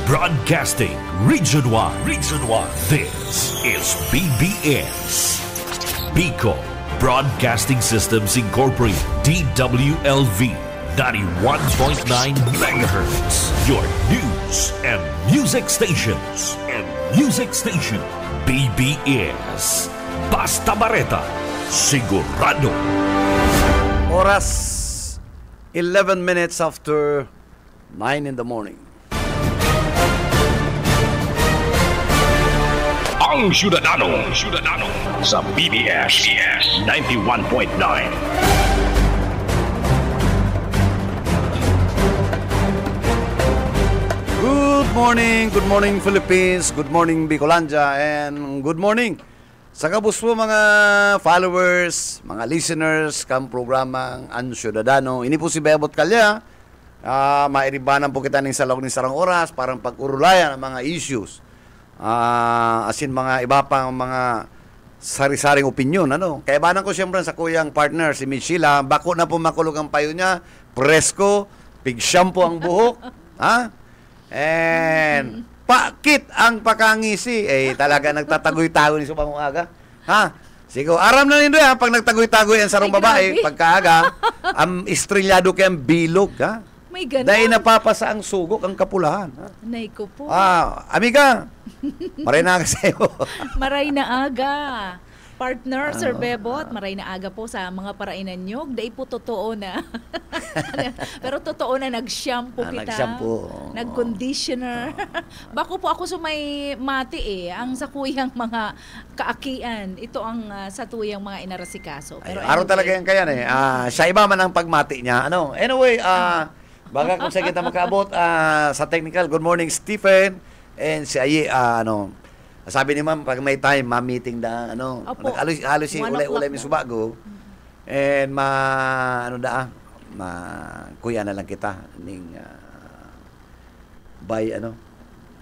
Broadcasting Region 1. Region 1. This is BBS. Bicol Broadcasting Systems Incorporated. DWLV. 91.9 megahertz. Your news and music stations. BBS. Basta Bareta. Sigurado. Oras 11 minutes after 9 in the morning. Ang Syudadano sa BBS 91.9. Good morning Philippines, good morning Bicolandia, and good morning sa kabus po mga followers, mga listeners kam programang Ang Syudadano. Ini po si Bebot Calya. Mairibanan po kita ng salog ng sarang oras parang pag-urulayan ang mga issues. Asin mga iba pang mga sari-saring opinion, ano. Kaya banan ko siyempre sa kuyang partner si Michila, bako na po makulog ang payo niya, presko, pig shampoo ang buhok, ha? And pakit ang pakangisi, talaga nagtatagoy-tagoy ni subang umaga, ha? Sigo, aram na nindo ha, pag nagtagoy-tagoy ang sarong babae, pagkaaga, ang estrelyado kayang bilog, ha? May ganun. Dahil napapasa ang sugok, ang kapulahan, ha? Nay ko po. Amiga, maray na aga sa'yo. Maray na aga. Partner, Sir Bebot, maray na aga po sa mga parainan nyo. Dahil po totoo na. Pero totoo na nag-shampoo kita. Nag-shampoo. Nag-conditioner. Bako po ako sumay mati ang sakuyang mga kaakian. Ito ang satuyang mga inarasikaso. Pero araw talaga yan kaya siya iba man ang pagmati niya. Ano? Anyway, baga kung sa kita makaabot sa technical, good morning Stephen. And si Ayi, sabi ni ma'am, pag may time, ma-meeting na, nag-halos si ulay-ulay mi subago. And kuya na lang kita ning by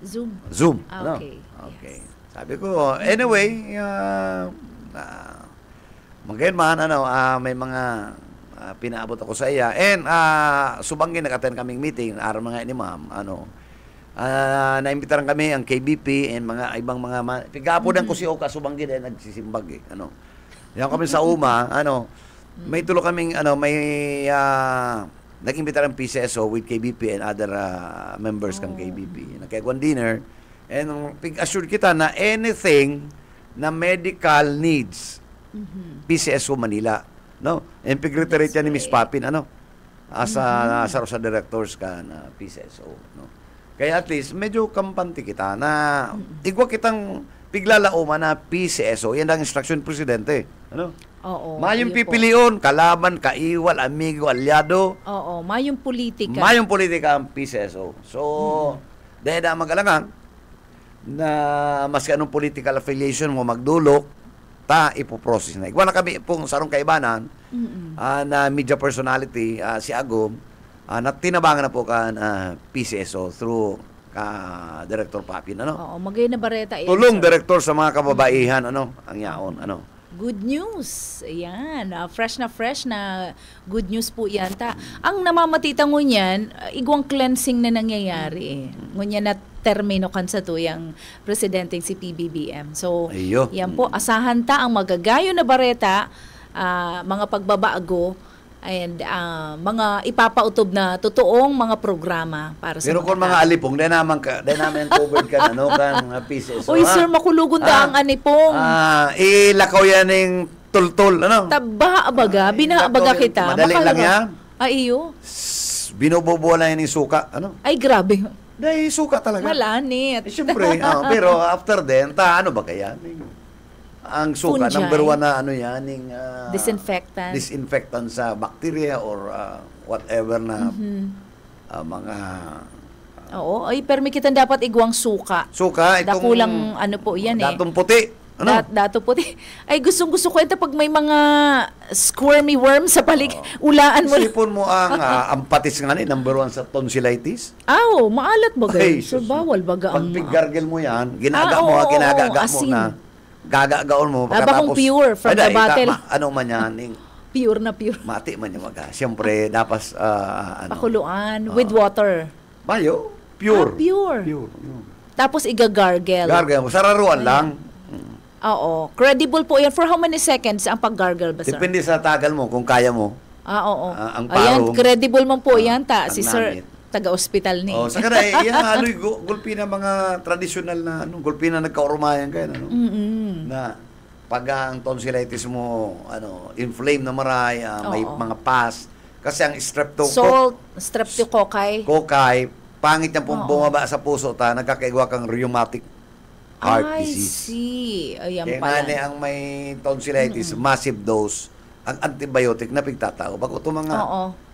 Zoom. Okay. Okay. Yes. Sabi ko, anyway, magayon man, may mga pinaabot ako sa iya. And subangin nag-attend kaming meeting, araw mga ni ma'am, naimbitaran kami ang KBP and mga ibang mga pigapodan ko si Oka subanggi dahil nagsisimbag yan kami sa UMA may tulo kaming nag-imbitaran ang PCSO with KBP and other members kang KBP nagkagwan dinner and pig-assured kita na anything na medical needs PCSO Manila and pig-reiterate yan ni Miss Papin sa directors ka na PCSO kaya at least, medyo kampante kita na igwa kitang piglalauman na PCSO. Yan ang instruction presidente. Oo. Mayong pipilion, kalaban, kaiwal, amigo, alyado. Oo, mayong politika. Mayong politika ang PCSO. So, dahil na magalangan na maski anong political affiliation mo magdulok, ipoprocess na. Igwa na kami pong sarong kaibanan na media personality, si Agom, tinabangan na po ka PCSO through Director Papin, Oo, magay na bareta. Tulong director sa mga kababaihan, ang yaon, Good news. Ayan. Fresh na good news po yan. Ang namamatita mo niyan, igwang cleansing na nangyayari. Ngunyan na termino kan sa tuyang presidenteng si PBBM. So, yan po. Asahan ang magagayo na bareta, mga pagbabago, and mga ipapautob na totoong mga programa para sa pero kung mga alipong dahil naman covered ka kan pieces Uy sir, makulugon da ang anipong ilakaw yan ng tultul taba abaga, binaabaga kita madali lang yan iyo binububuha lang yan yung suka ay grabe dahil suka talaga malanit siyempre pero after then ano ba kaya ang suka, Fungi. number one na disinfectant sa bacteria or whatever na mga oo, ay permi kita dapat igwang suka itong dakulang po yan datong puti dato puti ay gustong-gusto ko ito pag may mga squirmy worm sa ulaan mo isipon mo ang ampatis nga number one sa tonsillitis maalat bagay so bawal baga ang pag-gargle mo yan kinagaga mo na gagagaon mo pagkatapos pure from the bottle ano man yan pure na pure mati man yung siyempre dapat pakuluan with water bayo Pure. Pure. Pure. Tapos igagargle. Gargle mo. Sararuan lang. Oo. Credible po yan. For how many seconds ang pag-gargle ba, sir? Depende sa tagal mo, kung kaya mo. Oo. Ang Ayan, parong, credible man po yan, ta. ang Si sir, namit. taga-hospital ni. Oh, sa kada yan gulpi na mga traditional na gulpi na nagkaurumayan kayo na pag ang tonsillitis mo inflame na maray, may mga pus kasi ang Streptococci. kokay pangit niya pong bumaba sa puso nagkakaigwa kang rheumatic heart I disease. see. Ayan Kaya pala. nga ni ang may tonsillitis, massive dose, ang antibiotic na pigtatao. Bako ito mga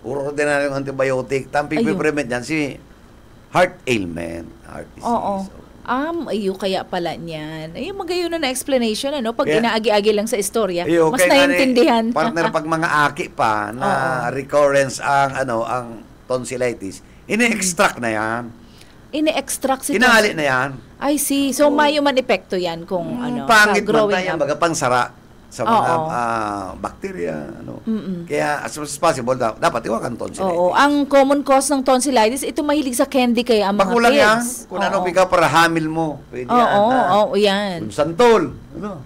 ordinaryong antibiotic, tamping prevent yan si heart ailment, heart disease. Ayo kaya pala niyan. Ay, magayon na explanation, ano? Pag inaagi-agi lang sa istorya, mas naiintindihan. Partner, pag mga aki pa na recurrence ang tonsillitis, ini-extract na yan. Ini-extract si Inahali na yan. I see. So, may human epekto yan kung pangit sa growing man tayo, up. baga pangsara sa mga bacteria. Kaya, as much as possible, dapat iwakan tonsillitis. Oo. Ang common cause ng tonsillitis, ito mahilig sa candy kaya ang mga Bakulang yan. kids. Kung ano pika para hamil mo. Pwede yan. Yan. Kung santol.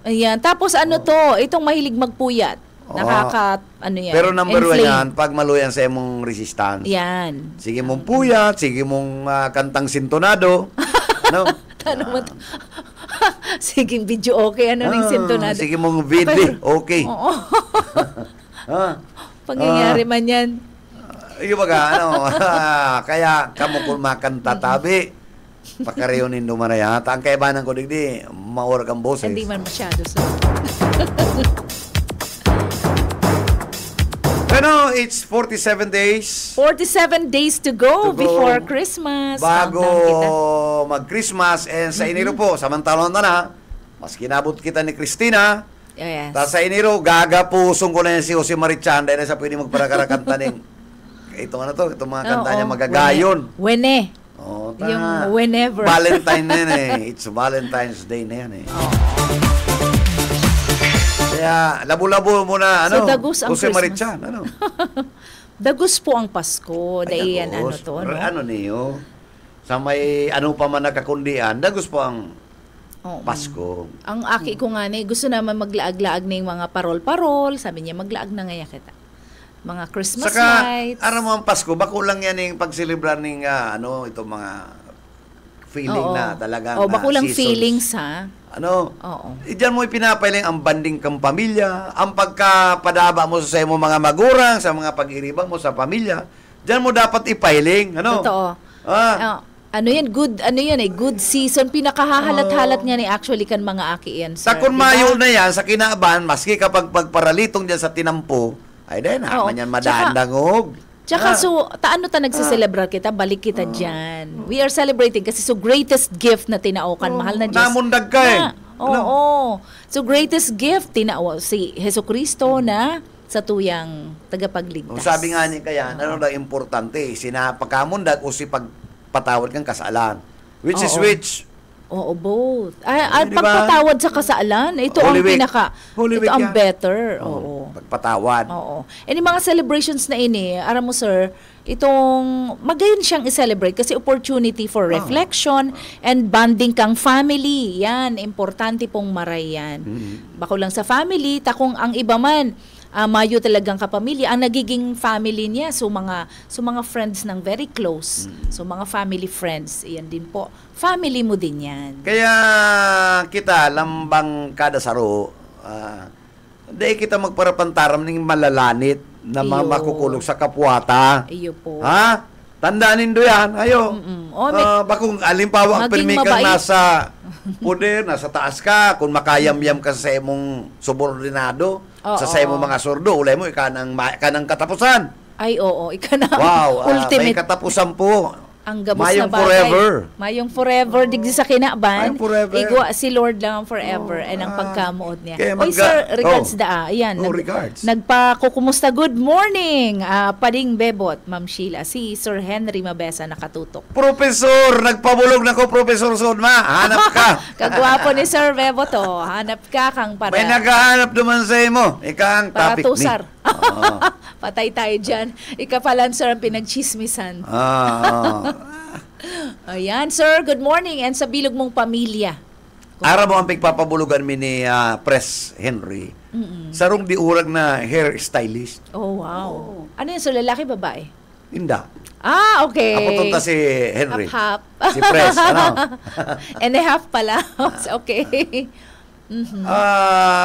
Ayan. Tapos itong mahilig magpuyat. Yan. Pero number one yan, pag maluyan sa imong resistance. Yan. Sige mong puyat, sige mong kantang sintonado. Sige, video okay. Ng sintonado. Sige mong video, okay. Oo. Pangyayari man yan. Yung baga, kaya kamo kung makanta tabi, pakareyonin dumarayata. Ang kaibanan ko digdi, maura kang boses. Hindi man masyado, sir. Pero it's 47 days. 47 days to go before Christmas. Bago mag-Christmas. And sa Enero po, samantalang na, mas kinabot kita ni Christina. Yes. Tapos sa Enero, gagapusong ko na yan si Jose Marichan dahil na sa pwede magparakanta ng itong mga kanta niya magagayon. Wene. Yung whenever. Valentine na yan eh. It's Valentine's Day na yan eh. Kaya, labo-labo mo na, So, dagus ang Jose Christmas. Marichan, Dagus po ang Pasko. Dahil yan, no? Niyo? Sa may, pa man nakakundian, dagus po ang Pasko. Ang aki ko nga gusto naman maglaag-laag na yung mga parol-parol. Sabi niya, maglaag na nga kita. Mga Christmas lights. Saka, mo ang Pasko, bako lang yan yung pagselebrar ng, itong mga feeling na talagang bako lang seasons. feelings, ha? Diyan mo ipinapailing ang banding kang pamilya, ang pagkapadaba mo sa mo mga magurang, sa mga pag-iribang mo sa pamilya. Diyan mo dapat ipailing, Totoo. Good season. Pinakahahalat-halat nga ni actually kan mga aki yan, sir. Takon mayo na yan sa kinaaban, maski kapag pagparalitong dyan sa tinampo, ay dahil naman yan madaan dangog. Tsaka taano ta nagsiselebrar kita, balik kita dyan. We are celebrating kasi greatest gift na tinaukan, mahal na Diyos. Namundag ka eh. So greatest gift, tinao si Jesucristo na sa tuyang tagapagligtas. Sabi nga niya kaya, importante, sinapagkamundag o si pagpatawad kang kasalan. Which is which? Both. Pagpatawad sa kasalan, ito ang ito ang better. Pagpatawad. And yung mga celebrations na aram mo sir, itong magayon siyang i-celebrate kasi opportunity for reflection and bonding kang family. Yan, importante pong maray yan. Bako lang sa family, kung ang iba man, mayo talagang kapamilya, ang nagiging family niya, so mga friends ng very close, so mga family friends, yan din po. Family mo din yan. Kaya kita, lambang kada saro, dahil kita magparapantaram ng malalanit na makukulog sa kapwata. Iyo po. Ha? Tandaanin do yan. Ayo. Bakong alimpawa, permikang nasa poder, nasa taas ka, kung makayam-yam ka sa imong subordinado, sa imong mga sordo, ulay mo, kanang katapusan. Ay, ika na. Wow, ultimate. may katapusan po. Ang gabos Mayong na bagay. Forever. Mayong forever. Digdi sa kinaban. Mayong forever. Igwa si Lord lang ang forever. And ang pagkamuot niya. Kaya sir, regards Ayan. Regards. Nagpakukumusta. Good morning. Pading Bebot, Ma'am Sheila. Si Sir Henry Mabesa nakatutok. Professor, nagpabulog na ko, Professor Sodma. Hanap ka. Kagwapo ni Sir Bebot, Hanap ka kang para. May naghahanap duman sa imo. Ika ang para topic tusar. Patay tayo dyan. Ika pala, sir, ang pinagchismisan. Ayan, sir, good morning. And sa bilog mong pamilya. Ara mo ang pigpapabulugan mi ni Pres Henry. Sarong diurag na hair stylist. Oh, wow. Ano yun, sir, lalaki, babae? Inda. Ah, okay. Apo ta si Henry. Half. Si Pres, ano? And a half pala. Okay.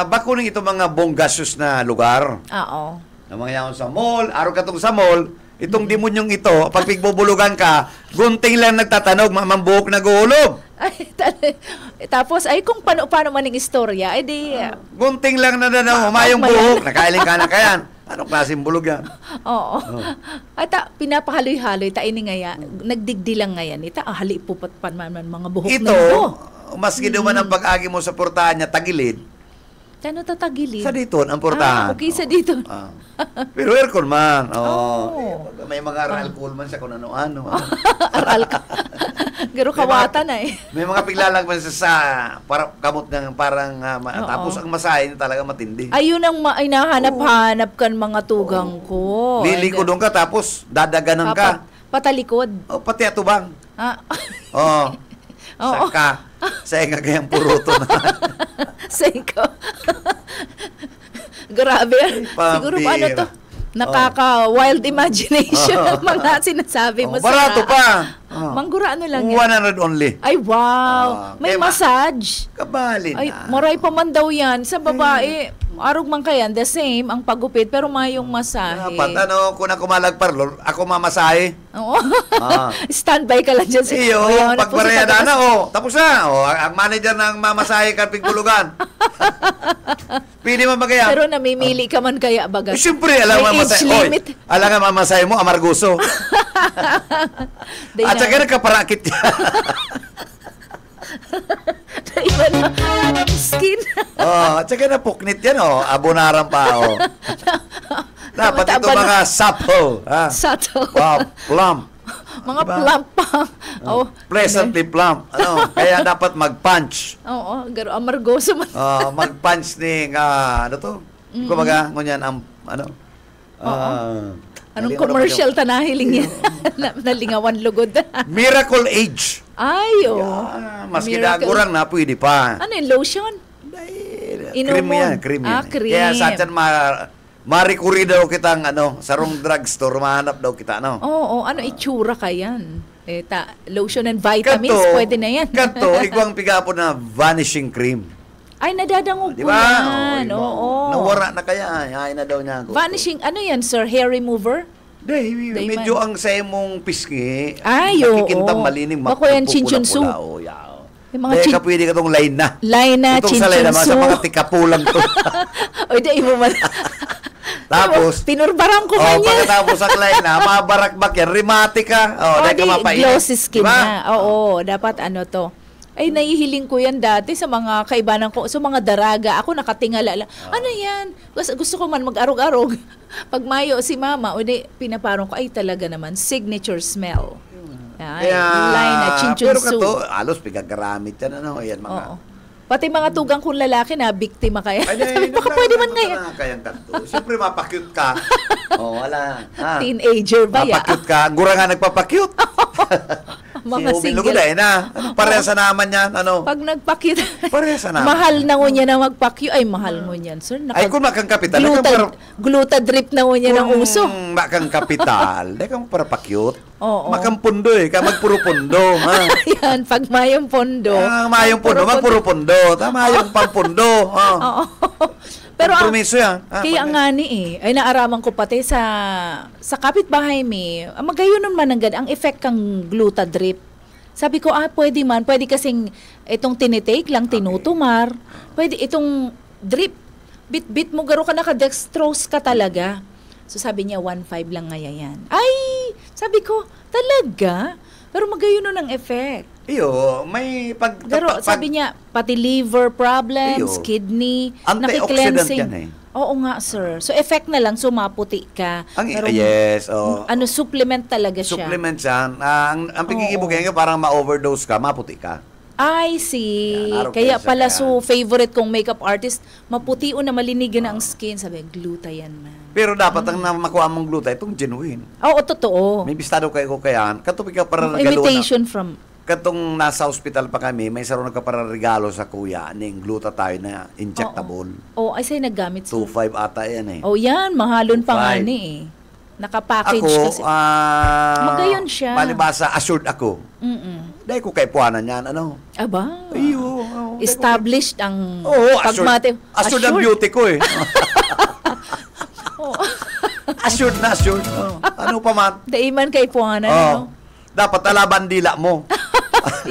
Bakuning ito mga bonggasos na lugar. Oo. Na mga yaon sa mall, araw katong sa mall, itong demonyong ito, pag pigbubulugan ka, gunting lang nagtatanog, mamambuhok na guhulog. Ay, tapos, ay kung paano man yung istorya, ay di... Gunting lang na humayong buhok, nakailing ka na kayan. Anong klaseng bulog yan? Oo. At pinapahaloy-haloy, ini ngaya, nagdigdi lang ngayon. Ita, hali po pat man mga buhok Ito, na ito. maski naman ang pag-agi mo sa portahan niya, tagilid, Tano tatagilid? sa dito, ang portahan. Okay, sa dito. Pero aircon man. Oh. May mga alcohol man siya kung ano-ano. Aral ka. Garo kawatan na eh. May mga piglalagman sa para kamot ng parang tapos ang masahe niya talaga matindi. Ayun ang nahanap-hanap kan mga tugang ko. Liliko doon ka tapos dadaganan ka. Patalikod. O pati atubang. Oo. Saka sa nga kayang puruto na. Seko. Grabe. Siguro paano to? Nakaka-wild imagination. Mga sinasabi mo barato pa. Manggura ano lang yan? 100 only. Ay, wow. May massage. Kabali na. Ay, maray pa man daw yan. Sa babae, arog man kayan, the same, ang pagupit, pero mayong masahe. Dapat, kung ako malagparlor, ako mamasahe. Oo. Standby ka lang dyan. Iyo, pagbarayada na, tapos na. Ang manager ng mamasahe ka pigtulugan. Pili mo magaya. Pero namimili ka man kaya baga. Siyempre, alam mo mamasahe. Alam nga mamasahe mo, amarguso. At saka nagkaparakit yan. Iba na skin. At saka napuknit yan, abonaran pa, Dapat ito mga sapo. Sato. Plump. Mga plump pa. Pleasantly plump. Kaya dapat mag-punch. Oo, garo amargoso man. Mag-punch ni, ano to? Kumbaga, ngunyan, anong commercial tanahiling yan? Nalingawan lugod. Miracle Age. Ay, Maski dagurang na, pwede pa. Ano yung lotion? Cream yan, cream yan. Cream. Kaya sa atin, marikuri daw kitang, sarong drugstore, mahanap daw kita, Oo, ano itsura ka yan? Lotion and vitamins, pwede na yan. Kanto, igwang pigapo na vanishing cream. Ay, nadadangog Di po ba? yan. Oo. Nawara na kaya. Ay na daw niya ako. Vanishing, ano yan, sir? Hair remover? Medyo ang sa mong pisngi. Ay, oo. Nakikintang malining. Bako yan, chinchunsu. Yung mga kaya ka pwede ka itong line na. Line na, chinchunsu. Itong sa line na, sa mga tikapulang to. O, di mo man. Tapos, pinurbarang ko man yan. Pagkatapos ang line na, mabarakbak yan, rheumatica. Di glossy skin na. Oo, dapat ano to. Ay, naihiling ko yan dati sa mga kaibanan ko, sa mga daraga. Ako nakatingala lang. Ano yan? Gusto ko man mag-arog-arog. Pag mayo si mama, o di, pinaparong ko, ay talaga naman, signature smell. Ay, line na, chinchunsu. Pero kato, alos, pigagaramit yan, Ayan, mga... Oo. Pati mga tugang kong lalaki na biktima kaya. Ay, baka pwede man ngayon. Kayang kanto. Siyempre, mapakyut ka. Wala. Teenager ba ya? Mapakyut ka. Gura nga nagpapakyut. Mga single. Lugod na. Pareha sa naman yan. Pag nagpakyut. Pareha sa naman. Mahal na ngunyan na magpakyut. Ay, mahal ngunyan, sir. Ay, kung makang kapital. Glutadrip na ngunyan ang uso. Kung makang kapital, di ka mo para pakyut. Oo. Makang pundo ka magpuro pundo. Yan, pag mayong pondo. Mayong pundo, magpuro pundo. Mayong pampundo. Oo. Pero kompromiso yan. Kaya nga ay naaraman ko pati sa kapitbahay mi, magayon naman ang effect kang glutadrip. Sabi ko, pwede kasing itong tinitake lang, tinutumar. Pwede itong drip. Bit-bit mo, garo ka naka-dextrose ka talaga. So sabi niya, 1.5 lang ngaya yan. Ay, sabi ko, talaga? Pero magayon nun ang effect. Iyo, may sabi niya, pati liver problems, kidney, anti-oxidant yan Oo nga, sir. So, effect na lang, sumaputi ka. Yes, supplement talaga siya. Supplement yan. Ang pagkikibog yan, parang ma-overdose ka, maputi ka. I see. Yan, araw Kaya kesa, pala kaya. so favorite kong makeup artist, maputi o na malinigan ang skin. Sabi, glutathione man. Pero dapat ang makuha mong gluta, itong genuine. Oo, totoo. May bistado kayo ko kayaan. Katupik ka para regalo na. Imitation from... Katong nasa hospital pa kami, may sarong nagkapara regalo sa kuya ning glutathione na injectable. Oh, ay sa'yo naggamit sa... 2.5 ata yan eh. Oh, yan. Mahalon pa nga 2.5. ni eh. Nakapackage Ako, kasi. Magayon siya. Palibasa, assured ako. Dahil ko kay puwanan yan, ano? Aba. Iyo. Established ang Oo, pagmate. assured ang beauty ko eh. Oh. Assured na assured. Ano pa man? Daiman kay Puana, Oh. no? Dapat alaban dila mo.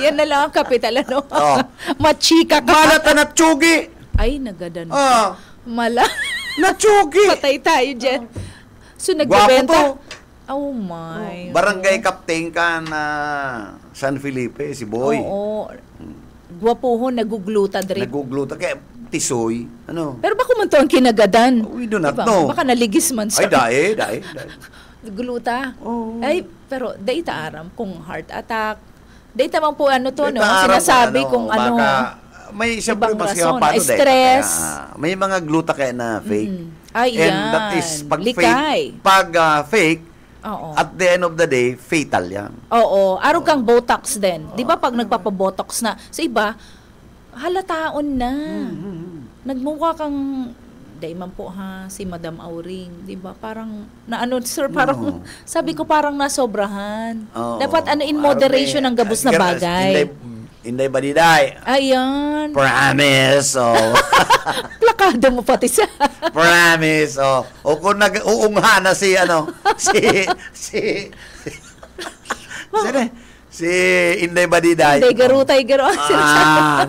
Yan na lang ang kapital, ano? Oh. Machika ka. Malata na tsugi. Ay, nagadan. Ah, Mala. na tsugi. Patay tayo dyan. So, Gwapo nagbebenta. to. Oh, my. Barangay Captain ka na San Felipe, si Boy. Oo. Gwapuhon, nagugluta drip. Nagugluta. Kaya tisoy. Ano? Pero baka man to ang kinagadan. We do not Diba? know. Baka naligis man sa... Ay, dae. Gluta. Oo. Ay, pero data aram kung heart attack. Data man po ano to, no? Ito, Sinasabi ano, kung ano. baka, may siyempre ibang mas rason. paano Stress. may mga gluta kaya na fake. Ay, And yan. that is pag Likay. fake, pag fake, Oo. at the end of the day, fatal yan. Oo. Araw kang Botox din. Di ba pag nagpapabotox na, sa iba, halataon na. Nagmukha kang, dahil man po ha, si Madam Auring, di ba? Parang, na ano, sir, parang, sabi ko parang nasobrahan. Oo. Dapat ano, in moderation ang gabos na bagay. Inday ba diday? Ayan. Promise, oh. Plakado mo pati sa... Promise, oh. O kung nag-uungha na si, ano, si Inday Badiday. Hindi, garutay, garo.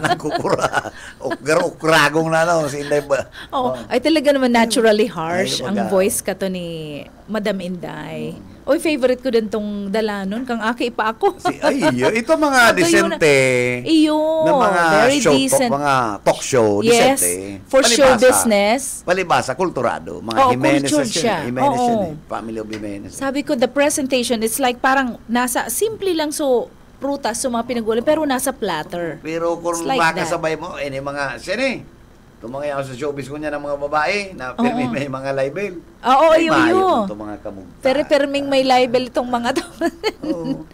Nagkukura. Ukragong na, no, si Inday ba. Oh, ay talaga naman naturally harsh Ay, ang baga. voice ka to ni Madam Inday. Oy, favorite ko din tong dalanon, kang aki pa ako. Ito mga Magayon na- disente. Iyo, na mga very show decent. mga talk show, Yes, disente. for show Palibasa. business. Palibasa, kulturado. Mga Oo, Jimenez cultured siya. Jimenez Oo. yan eh. Family of Jimenez. Sabi ko, the presentation, it's like parang nasa, simple lang so, prutas, so mga pinagulay, pero nasa platter. Pero kung It's like makasabay mo, mga, sine, tumangay ako sa showbiz ko niya ng mga babae na pirmi may mga label. Oo, Ay, iyo, iyo. maayo itong mga kamugta. Pero perming may libel itong mga to. Oo.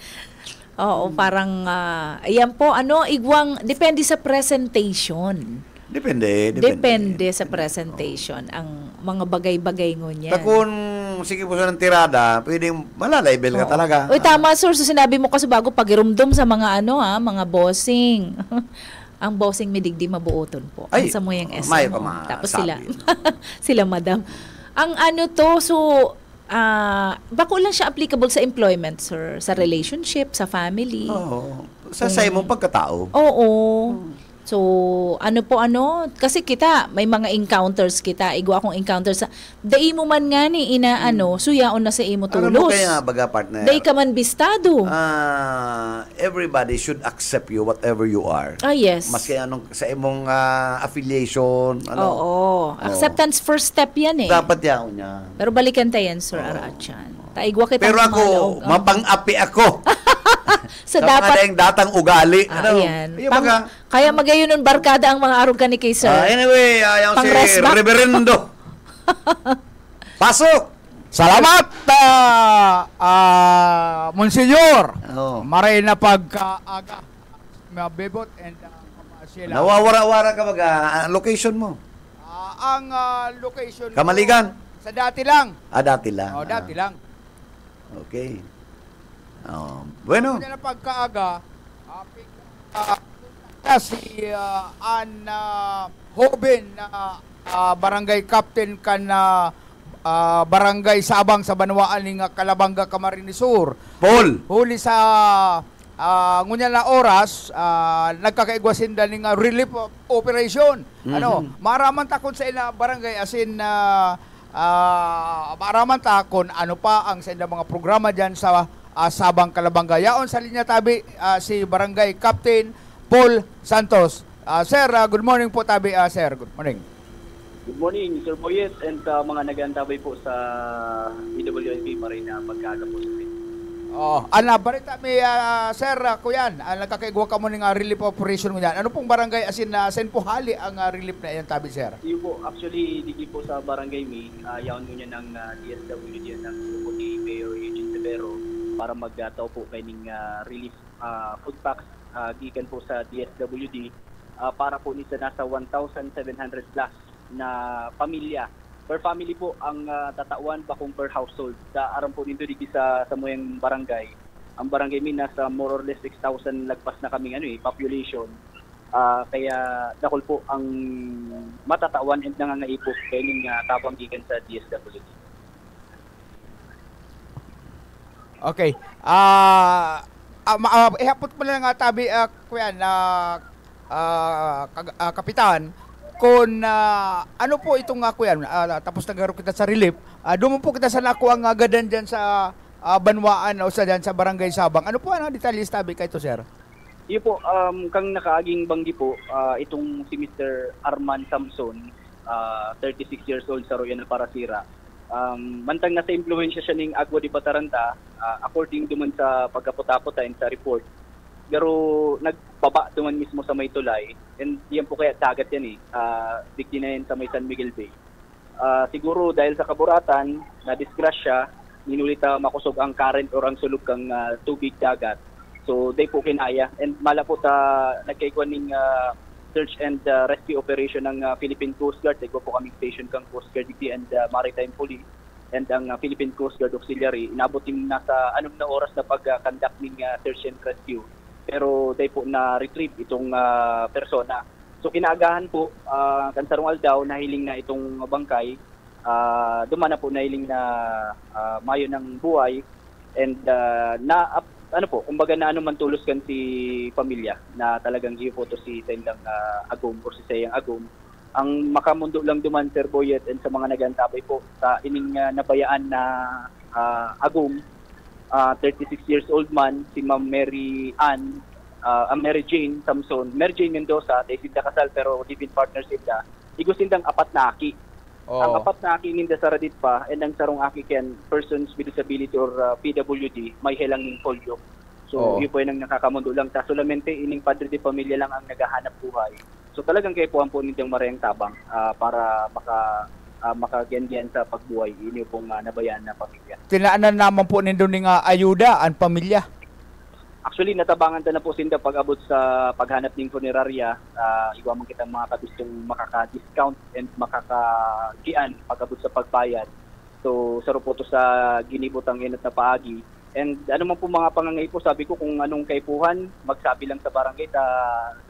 Oo, parang, ayan po, igwang, depende sa presentation. Depende sa presentation, ang mga bagay-bagay ngunyan. Kung sige po sa ng tirada, pwedeng malalabel ka talaga. Uy, tama, sir. So, sinabi mo kasi bago pag-irumdum sa mga mga bossing. Ang bossing may digdi mabuoton po. Ay, Ang sa mo yung SM may mo. pa Tapos masabi. sila madam. Ang bako lang siya applicable sa employment, sir. Sa relationship, sa family. Oo. Sa mong pagkatao. Oo. So, kasi kita, may mga encounters kita, igwa akong encounters sa, dai mo man nga ni suyaon na sa imo tulos. Ano mo kaya baga partner? Dai ka man bistado. Everybody should accept you whatever you are. Yes. Maski anong sa imong affiliation, Oo. Acceptance first step yan eh. Dapat yaon niya. Pero balikan tayo yan, Sir Arachan. Taigwa kita. Pero ako, mapang-api ako. sa dapat dapat, datang ugali. ayan. Yung mga, Kaya magayon nun barkada ang mga arog ka ni kay Sir. anyway, yung si Pang-resback. Reverendo. Pasok! Salamat, Monsignor. Oh. Maray na pagkaaga. Mabibot and sila. Nawawara-wara ka baga. Location mo? Ang location ko, Kamaligan? sa dati lang. Dati lang. Oh, dati lang. Okay. Bueno. Maray na pagkaaga, si Hoben na barangay captain ka na barangay Sabang sa Banwaan ng Calabanga, Camarines Sur. Paul. Huli sa ngunya na oras, nagkakaigwasinda ng relief operation. Maraman takon sa ina barangay asin maraman takon ano pa ang sa ina mga programa diyan sa Sabang, Calabanga. Yaon sa linya tabi si barangay Captain Paul Santos. Sir, good morning po tabi, sir. Good morning. Good morning, Sir Boyet, and mga nag-antabay po sa EWNP Marina pagkaaga po sa atin. Barita mi sir, kuyan, nagkakaigwa ka mo ng relief operation mo yan. Ano pong barangay asin na sen po hali ang relief na yan tabi sir? Iyo po, actually, digi po sa barangay mi, yaon mo niya ng DSWD ng grupo ni Mayor Eugene Severo para magtao po kay ning relief food packs gikan po sa DSWD para po ni sa nasa 1,700 plus na pamilya. Per family po ang tatawan bakong per household. Sa aram po dito dito sa moyang barangay. Ang barangay mi nasa more or less 6,000 lagpas na kaming population. Kaya dakol po ang matatawan and nangangaipok kay ning tabang gikan sa DSWD. Okay. Ihapot mo lang tabi kuyan kapitan kung ano po itong kuyan tapos nagaro kita sa relief doon po kita sa nako ang agadan dyan sa Banwaan o sa dyan sa Barangay Sabang. Ano po ang detalye tabi kay to sir? Iyo po, kang nakaaging banggi po, itong si Mr. Arman Samson, 36 years old sa Royal Parasira. Mantang nasa impluensya siya ng Agua de Bataranta, according duman sa pagkaputaputa and sa report, pero nagbaba duman mismo sa may tulay, and yan po kaya dagat yan bigti na yan sa may San Miguel Bay. Siguro dahil sa kaburatan, na-disgrasya, ninulita makusog ang current or ang sulog kang tubig dagat. So, day po kinaya. And mala po nagkaikuan ng search and rescue operation ng Philippine Coast Guard. Ito po kaming station kang Coast Guard and Maritime Police and ang Philippine Coast Guard Auxiliary. Inabot din nasa anong na oras na pag-conduct ng search and rescue. Pero day po na-retrieve itong persona. So, kinaagahan po, kansarong aldaw, nahiling na itong bangkay. Duman na po nahiling na mayo ng buhay. And kumbaga na man tulos kan si pamilya na talagang iupoto si Tendang Agum o si Sayang Agum. Ang makamundo lang duman Sir Boyet and sa mga nagantabay po sa ining nabayaan na Agum, 36 years old man, si Ma'am Mary Ann, Mary Jane Samson, Mary Jane Mendoza, tayo sinda kasal pero living partner sinda, igusindang apat na aki. Ang apat na aki ninda sa radit pa and ang sarong aki ken persons with disability or PWD may helang ning polio. So yun po yung nakakamundo lang. Ta solamente ining padre de pamilya lang ang naghahanap buhay. So talagang kayo po ang po nindang marayang tabang para makagyan sa pagbuhay ini pong nabayan na pamilya. Tinaanan naman po nindo ning ayuda ang pamilya. Actually, natabangan na po sinda pag-abot sa paghanap ng funeraria. Iwa man kitang mga kabistong makaka-discount and makakagian pag-abot sa pagbayad. So, saro po to sa ginibotang inat na paagi. And ano man po mga pangangay po, sabi ko kung anong kaipuhan, magsabi lang sa barangay,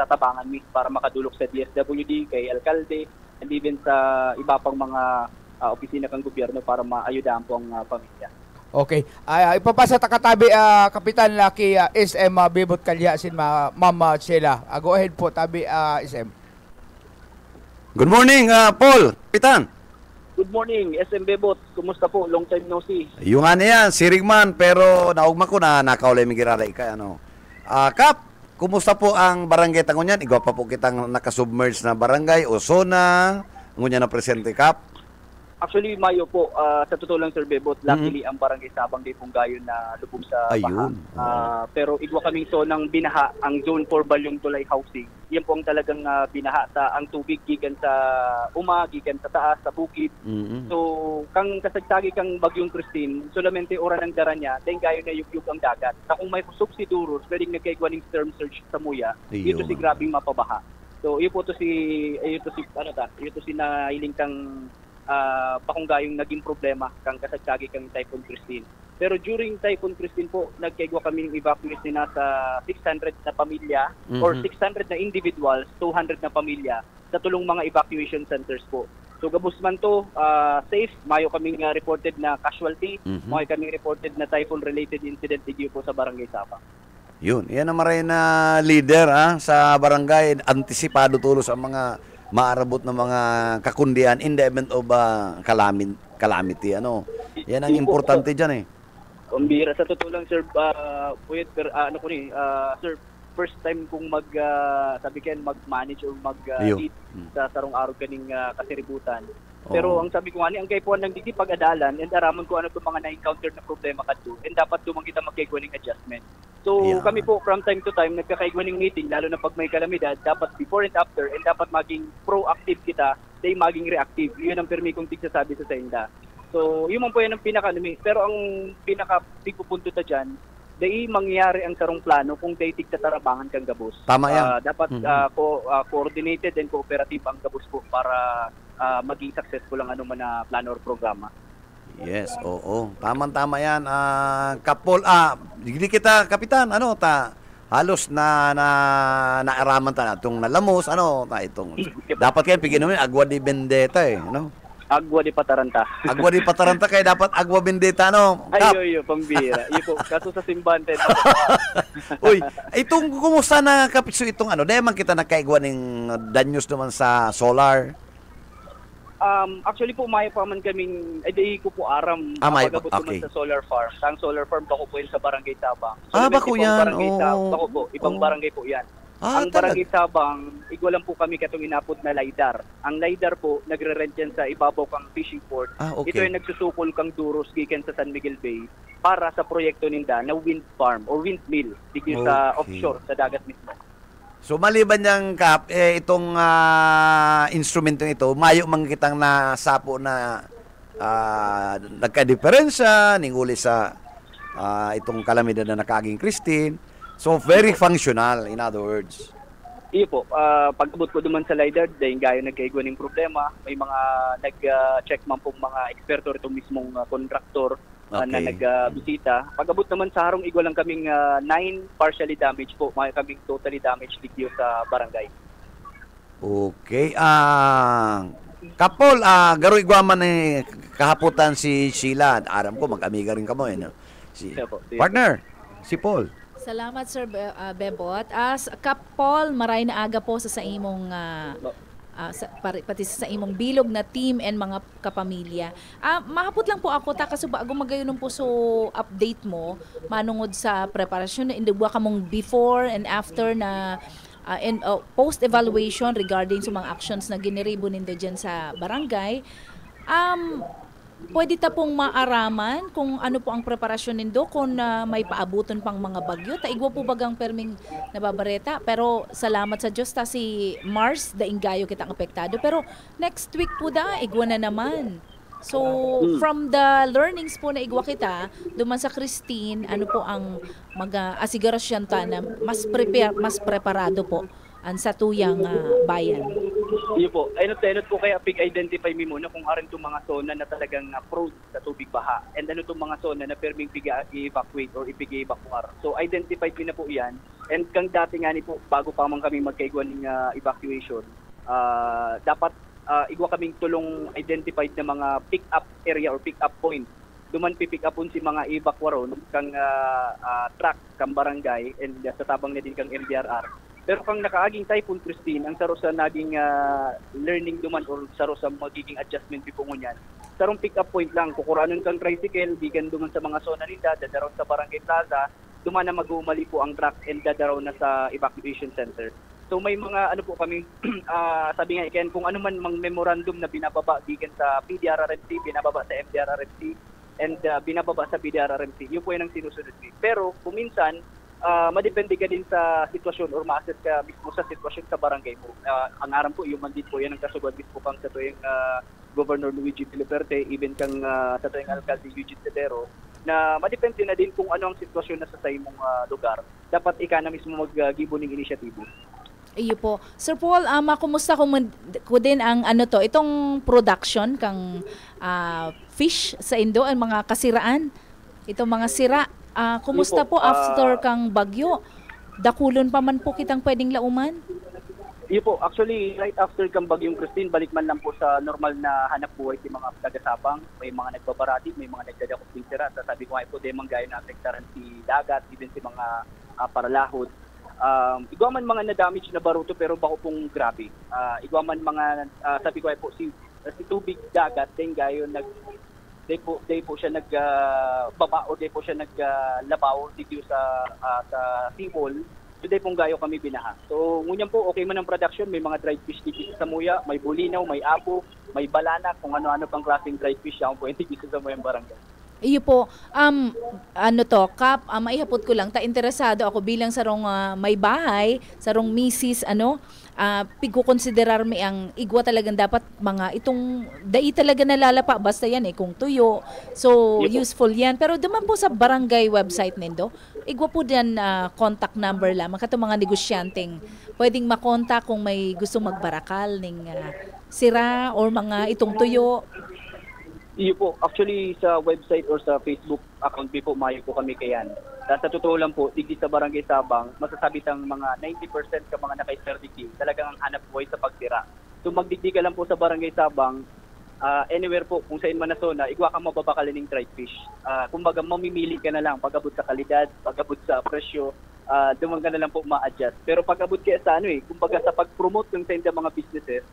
tatabangan mi para makadulok sa DSWD, kay Alkalde, and even sa iba pang mga opisina kang gobyerno para maayudahan po ang pamilya. Okay. Ipapasa ta katabi Kapitan Lucky SM Bebot Kalyasin Mama Sheila. Go ahead po tabi SM. Good morning, Paul, Kapitan. Good morning, SM Bebot. Kumusta po? Long time no see. Yung yan, sirigman, pero naugma ko na nakaulay migiralay ka, Kap, kumusta po ang barangay Tangunyan? Igwa pa po kitang nakasubmerge na barangay, Osona, ngunya na presente, Kap. Actually, Mayo po, sa totoo lang Sir Bebot, luckily ang barangay Sabang di pong gayon na lubog sa baha. Pero igwa kaming ng binaha, ang Zone 4 Balyong Tulay Housing. Yan po ang talagang binaha ang tubig gikan sa gikan sa taas, sa bukid. So, kang kasagsagi kang Bagyong Christine, solamente ora ng dara niya, dahil gayon na yugyug ang dagat. Kung may kusog si Duros, pwedeng nagkaigwaning storm surge sa Muya, ito si grabing mapabaha. So, ito si nahiling kang pakunggayong naging problema kang kasagsagi kang Typhoon Christine. Pero during Typhoon Christine po, nagkaigwa kami ng evacuate na sa 600 na pamilya or 600 na individuals, 200 na pamilya sa tulong mga evacuation centers po. So gabus man to, safe, mayo kaming reported na casualty, mayo kaming reported na typhoon-related incident dito po sa Barangay Sabang. Yun, yan ang maray na leader sa barangay, antisipado tulos ang mga maarabot ng mga kakundian in the event of calamity. Yan ang importante dyan Kumbira sa totoo lang Sir Sir, first time kong mag-manage or mag-lead sa sarong araw kaning kasiributan. Pero ang sabi ko nga ni, ang kaipuan ng didi pag-adalan and aramon ko ano itong mga na-encounter na problema kadto and dapat dumang kita magkaigwaning adjustment. So Yeah. kami po from time to time nagkakaigwaning meeting lalo na pag may kalamidad, dapat before and after and dapat maging proactive kita, day maging reactive. Yun ang permi kong tigsasabi sa inda. So yun man po yan ang pero ang pinaka-big punto ta dyan, dahil mangyayari ang sarong plano kung day tigtatarabangan kang gabos. Tama yan. Dapat coordinated and cooperative ang gabos po para maging successful ang anuman na plano or programa. Yes, oo. Tama yan. Kapol, hindi kita, Kapitan, halos naaraman ta itong nalamos, itong, dapat kayo pigyan namin, agwa di bendeta Agwa di Pataranta. Agwa di Pataranta, kaya dapat agwa bendeta, Kap. Ay, pambira. Iyo po, kaso sa simbante. Uy, itong kumusta na kapitso itong dahil man kita nakaigwa ng danyos naman sa solar. Actually po, may pa man kaming, di ko po aram, may pagabot okay. naman sa solar farm. Ang solar farm, bako po yun sa Barangay Sabang. Bako yan, Bako po, ibang barangay po yan. Ang Barangay Sabang, igwalan po kami katong inapod na LiDAR. Ang LiDAR po, nagre-rent yan sa ibabaw kang fishing port. Okay. Ito ay nagsusukol kang duros gikan sa San Miguel Bay para sa proyekto ninda na wind farm or windmill dito sa offshore, sa dagat mismo. So maliban niyang Kap, itong instrumentong ito, mayo man kitang nasapo na nagka-diferensya, ninguli sa itong kalamidad na nakaging Christine. So very functional, in other words. Iyo po, pag-abot ko duman sa LiDAR, dahil gayo nagkaigwaning problema, may mga nag-check man pong mga eksperto itong mismong kontraktor na nagbisita. Pag-abot naman sa harong, igwa lang kaming 9 partially damaged po, may kaming totally damaged dito sa barangay. Okay. Kapol, garo igwaman kahaputan si Sheila. Aram ko, mag-amiga rin ka mo. Partner, si Paul. Salamat, Sir Bebot. As Kapol, maray na aga po sa imong pati sa imong bilog na team and mga kapamilya. Mahapot lang po ako kasi bago magayon po so update mo manungod sa preparasyon in the ka mong before and after na and post evaluation regarding sa mga actions na giniribo nindo dyan sa barangay. Pwede ta pong maaraman kung ano po ang preparasyon nindo kung may paabuton pang mga bagyo. Taigwa po bagang perming nababareta. Pero salamat sa Diyos ta si Mars, dainggayo kitang apektado. Pero next week po igwa na naman. So, from the learnings po na igwa kita, duman sa Christine, ano po ang mag-asigarasyon ta na mas preparado po ang sa tuyang bayan. Iyo po, ayunot po kaya pig-identify mi muna kung arin itong mga zona na talagang prone sa tubig baha and ano itong mga zona na perming i-evacuate or ipig-evacuar. So identified na po yan and kang dati nga ni po, bago pa man kami magkaigwan ng evacuation, dapat igwa kaming tulong identified na mga pick-up area or pick-up point. Duman pipick upon si mga evacuaron kang truck, kang barangay and sa tabang na din kang LDRR. Pero kung nakaaging Typhoon Christine, ang saro sa naging learning duman or saro sa magiging adjustment po ngunyan, sarong pick-up point lang, kukuranon kang tricycle, bigan duman sa mga zona nila, dadaraw sa Barangay Plaza, duman na mag-umali po ang truck and dadaraw na sa evacuation center. So may mga po kami, sabi nga iken, kung ano man mang memorandum na binababa bigan sa PDRRMC, binababa sa MDRRMC, and binababa sa PDRRMC, yun po yun ang sinusunod. Pero kung minsan, madepende ka din sa sitwasyon or ma-assess ka mismo sa sitwasyon sa barangay mo. Ang aram po, yung mandit po yan ang kasugod mismo pang sa tuwing Governor Luigi Piliperte, even kang sa tuwing Alcalde Eugene Tedero, na madepende na din kung ano ang sitwasyon na sa imong lugar. Dapat ika na mismo mag-gibo ng inisyatibo. Iyo po. Sir Paul, makumusta ko din ang itong production kang fish sa Indo, ang mga kasiraan, itong mga sira. Kumusta po after kang bagyo? Dakulon pa man po kitang pwedeng lauman? Iyo po, actually, right after kang bagyong Christine, balik man lang po sa normal na hanap buhay si mga taga-Sabang. May mga nagbabarati, may mga nagdadakot ng sira. Sabi ko nga po, mga gaya na afektaran si dagat, even si mga paralahod. Igwa man mga na-damage na baruto pero bako pong grabe. Igwa man mga, sabi ko nga po, si tubig dagat, gayo Day po siya nagbaba o day po siya naglabaw dito sa seawall. today pong gayo kami binaha. So ngunyan po okay man ang production, may mga dried fish dito sa Muya, may bulinaw, may abo, may balana, kung ano-ano pang klaseng dried fish ang pwede dito sa Muyang Barangay. Iyo po, Kap, maihapot ko lang, interesado ako bilang sarong may bahay, sarong misis, pigkukonsiderar mi ang igwa talagang dapat mga itong dai talaga nalalapa, basta yan kung tuyo. So, Yep. useful yan. Pero duman po sa barangay website nindo, igwa po dyan contact number lamang, katong mga negosyanteng pwedeng makontak kung may gusto magbarakal ning sira or mga itong tuyo. Iyo po, actually sa website or sa Facebook account po, mayo po kami kayan. Sa totoo lang po, digdi sa Barangay Sabang, masasabi tang mga 90% ka mga naka-certificate, talagang ang hanap buhay sa pagtira. So magdigdi ka lang po sa Barangay Sabang, anywhere po, kung saan man na zona, igwa ka mababakalan ng dried fish. Kumbaga, mamimili ka na lang, pag-abot sa kalidad, pag-abot sa presyo, duman ka na lang po ma-adjust. Pero pag-abot kaya sa kumbaga sa pag-promote ng sa mga businesses,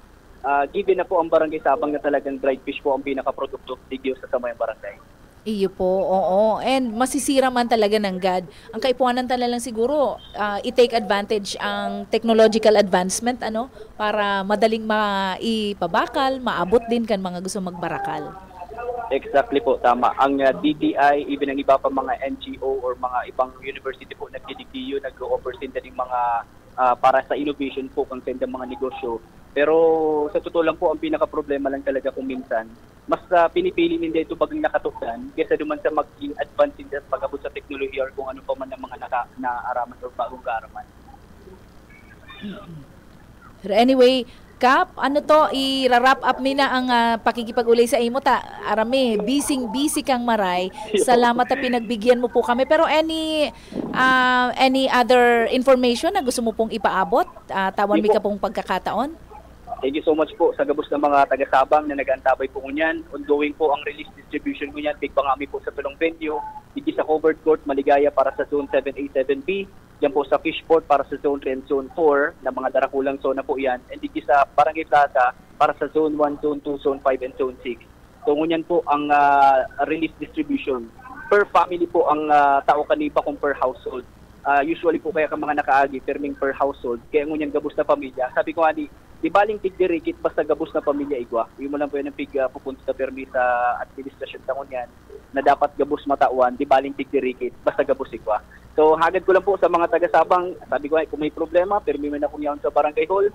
given na po ang Barangay Sabang na talagang dried fish po ang pinaka-produkto digyo sa Samayang Barangay. Iyo po, oo. And masisira man talaga ng God. Ang kaipuanan talaga lang siguro, i-take advantage ang technological advancement, para madaling maipabakal, maabot din kan mga gusto magbarakal. Exactly po, tama. Ang DTI, even ang iba pa mga NGO or mga ibang university po nagdidigdiyo, nag-o-offer din mga para sa innovation po kung senda mga negosyo. Pero sa totoo lang po, ang pinaka-problema lang talaga kung minsan, mas pinipili nila ito bagang nakatukan kaysa duman sa maging advance in that pag-abot sa teknolohiya or kung ano pa man ng mga naaaraman o bagong kaaraman. Pero anyway, Kap, i-wrap up mi na ang pakikipag-ulay sa imo ta. Arami, busy kang maray. Salamat na pinagbigyan mo po kami. Pero any other information na gusto mo pong ipaabot? Tawan mi ka pong pagkakataon? Thank you so much po sa gabos ng mga taga-Sabang na nag-antabay po ngunyan. Ongoing po ang release distribution ngunyan. Tigpangami po sa tulong venue. Digi sa covered court, Maligaya para sa Zone 7A, 7B. Yan po sa Fishport para sa Zone 3 and Zone 4 na mga darakulang zona po yan. And digi sa Barangay Plaza para sa Zone 1, Zone 2, Zone 5, and Zone 6. So ngunyan po ang release distribution. Per family po ang tao kanipa kung per household. Usually po kaya ka mga nakaagi, perming per household. Kaya ngunyan gabos na pamilya. Sabi ko nga di baling tigdirikit basta gabos na pamilya igwa. Yung mo lang po yan ang pupunta sa permi sa administrasyon tangon yan na dapat gabos matauan, di baling tigdirikit basta gabos igwa. So hagad ko lang po sa mga taga-Sabang, sabi ko kung may problema, permi mo na kung yaon sa barangay hall,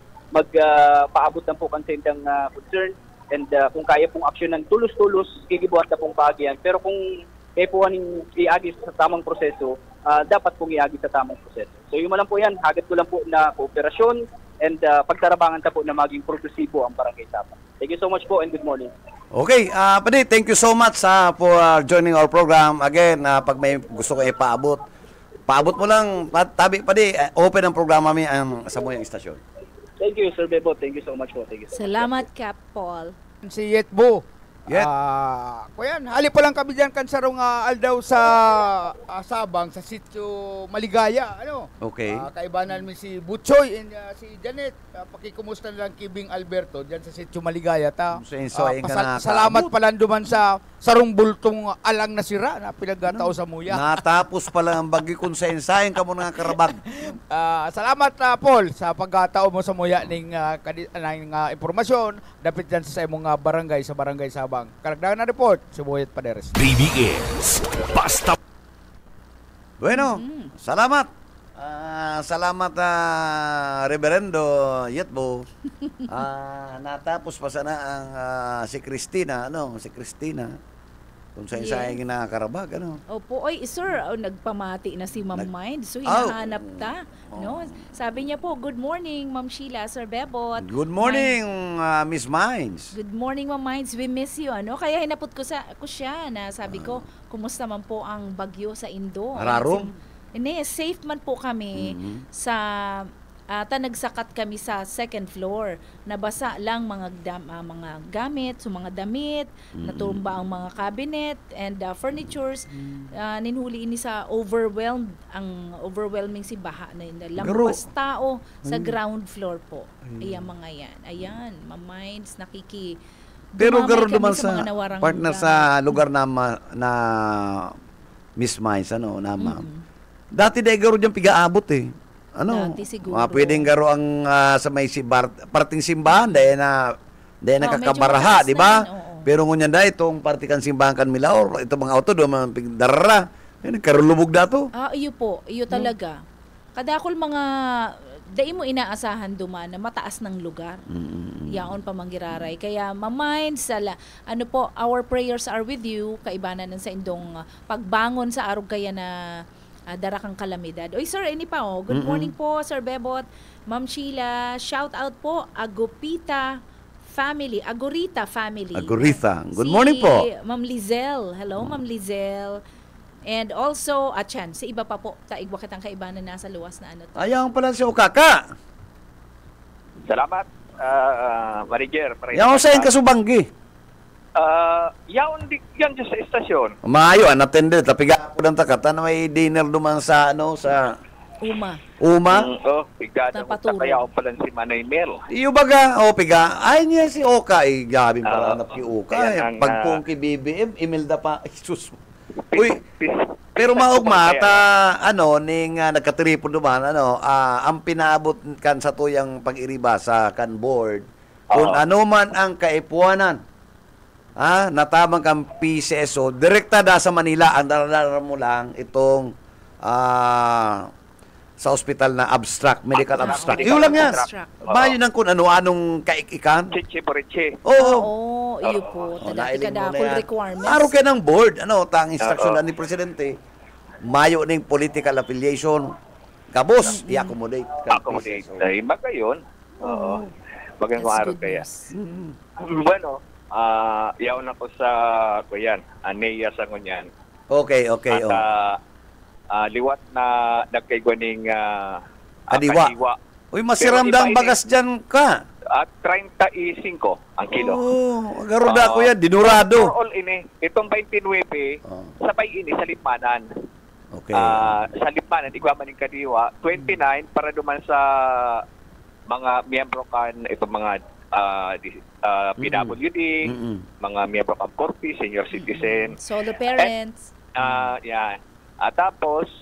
paabot lang po kansentang concern and kung kaya pong aksyon ng tulos-tulos, kikibuhat na pong paagyan. Pero kung kaya po iagi sa tamang proseso, dapat pong iagi sa tamang proseso. So yung mo lang po yan, hagad ko lang po na kooperasyon and pagtarabangan ta po na maging progresibo ang Barangay Sabang. Thank you so much po and good morning. Okay, Padi, thank you so much for joining our program. Again, pag may gusto ko ipaabot, paabot mo lang, Padi, open ang programa mi ang sa Muyang Istasyon. Thank you, Sir Bebo. Thank you so much po. Thank you so much. Salamat, Kap Paul. Si Yetbo. Yet. Kuyan, hali pa lang kami dyan kansarong aldaw sa Sabang, sa sitio Maligaya. Okay. Kaibanan mi si Butchoy and si Janet. Pakikumusta lang Kibing Alberto dyan sa sitio Maligaya. Salamat pala duman sa sarong bultong alang na sira na pinagkatao sa Muya. Natapos pala ang bagi kung sa ensayin ka mo nga karabag. Salamat Paul sa pagkatao mo sa Muya ng impormasyon dapat dyan sa imong barangay sa Barangay Sabang. Karagdagan na report si Boyet Paderes. BBS Basta. Bueno, salamat. Salamat Reverendo Yetbo. Natapos pa sana ang si Christina, si Christina. Kung sa insayang nakakarabag, Opo, sir, nagpamati na si Ma'am Mind. So, hinahanap ta. No? Sabi niya po, good morning, Ma'am Sheila, Sir Bebot. Good morning, Miss Minds. Good morning, Ma'am Minds. We miss you. Kaya hinapot ko siya na sabi ko, kumusta man po ang bagyo sa Indo? Ararom? Safe man po kami sa nagsakat kami sa second floor. Nabasa lang mga gamit, mga damit, natumba ang mga cabinet and furnitures. Ninhuli ini sa overwhelming si baha na lampas tao sa ground floor po. Ayan mga yan. Ayan, Minds, pero garo naman sa partner sa lugar na Miss Minds, na ma'am. Dati dahil garo dyan pigaabot ano, Dati siguro. pwedeng garo ang sa may parting simbahan dahil na medyo nakakabaraha, mataas di ba? na yan, oo. Pero ngunyan da itong partikan simbahan kan Milaor, ito mga auto do man darara. Nagkarulubog na to. Iyo po. Iyo talaga. Kadakol mga dai mo inaasahan duman na mataas ng lugar. Yaon pa manggiraray. Kaya mamind ano po, our prayers are with you. Kaibanan sa indong pagbangon sa arog kaya na darakang kalamidad. Oy sir, ini pa oh. Good morning po Sir Bebot, Ma'am Sheila. Shout out po Agupita family, Agurita family. Agurita. Good morning po. Ma'am Lizelle. Hello Ma'am Lizelle. And also, sa iba pa po, taigwa kitang kaibanan nasa luwas na ano to. Ayaw pala si Okaka. Salamat, manager. Ayaw sa yung kasubanggi. Yaon di yan sa estasyon. Maayo, unattended. Tapiga po ng takata na may dinner duman sa, sa Uma. Pigada mo Napaturo. kaya ako pala si Manay Mel. Iyo baga, piga. Ay niya si Oka. Gabi pala na si Oka. Yan ang, Pagpong kay BBM, Imelda pa. Jesus. Uy, pero maugma, ning nagkatripon duman, ang pinaabot kan sa tuyang pag-iriba sa kan board, kung ano man ang kaipuanan, natamang kang PCSO, direkta da sa Manila, ang dararan mo lang itong sa ospital na abstract, medical abstract. Iyo lang yan. Bayo ng kung ano-anong kaikikan. Chichi Boriche. Oo. Iyo po. Tadati kadakol requirements. Araw ka ng board, tang instruction ni Presidente, mayo ning political affiliation, kabos, i-accommodate. Accommodate. Ay, maga yun. Oo. Magandang That's araw good kaya. news. Bueno, yaon ako sa, kuyan, Aneya sa ngunyan. Okay. At liwat na nagkaigwaning Kadiwa. Uy, masiramdang bagas dyan ka. At 35 ang kilo. Garuda ko yan, dinurado. For all ini, itong 29, sabay ini sa lipanan. Okay. Sa lipanan, igwaman ng kadiwa. 29 para duman sa mga miyembro kan, itong mga PWD, mga miyembro kan Corpi, senior citizen. Solo parents. Yan. At tapos,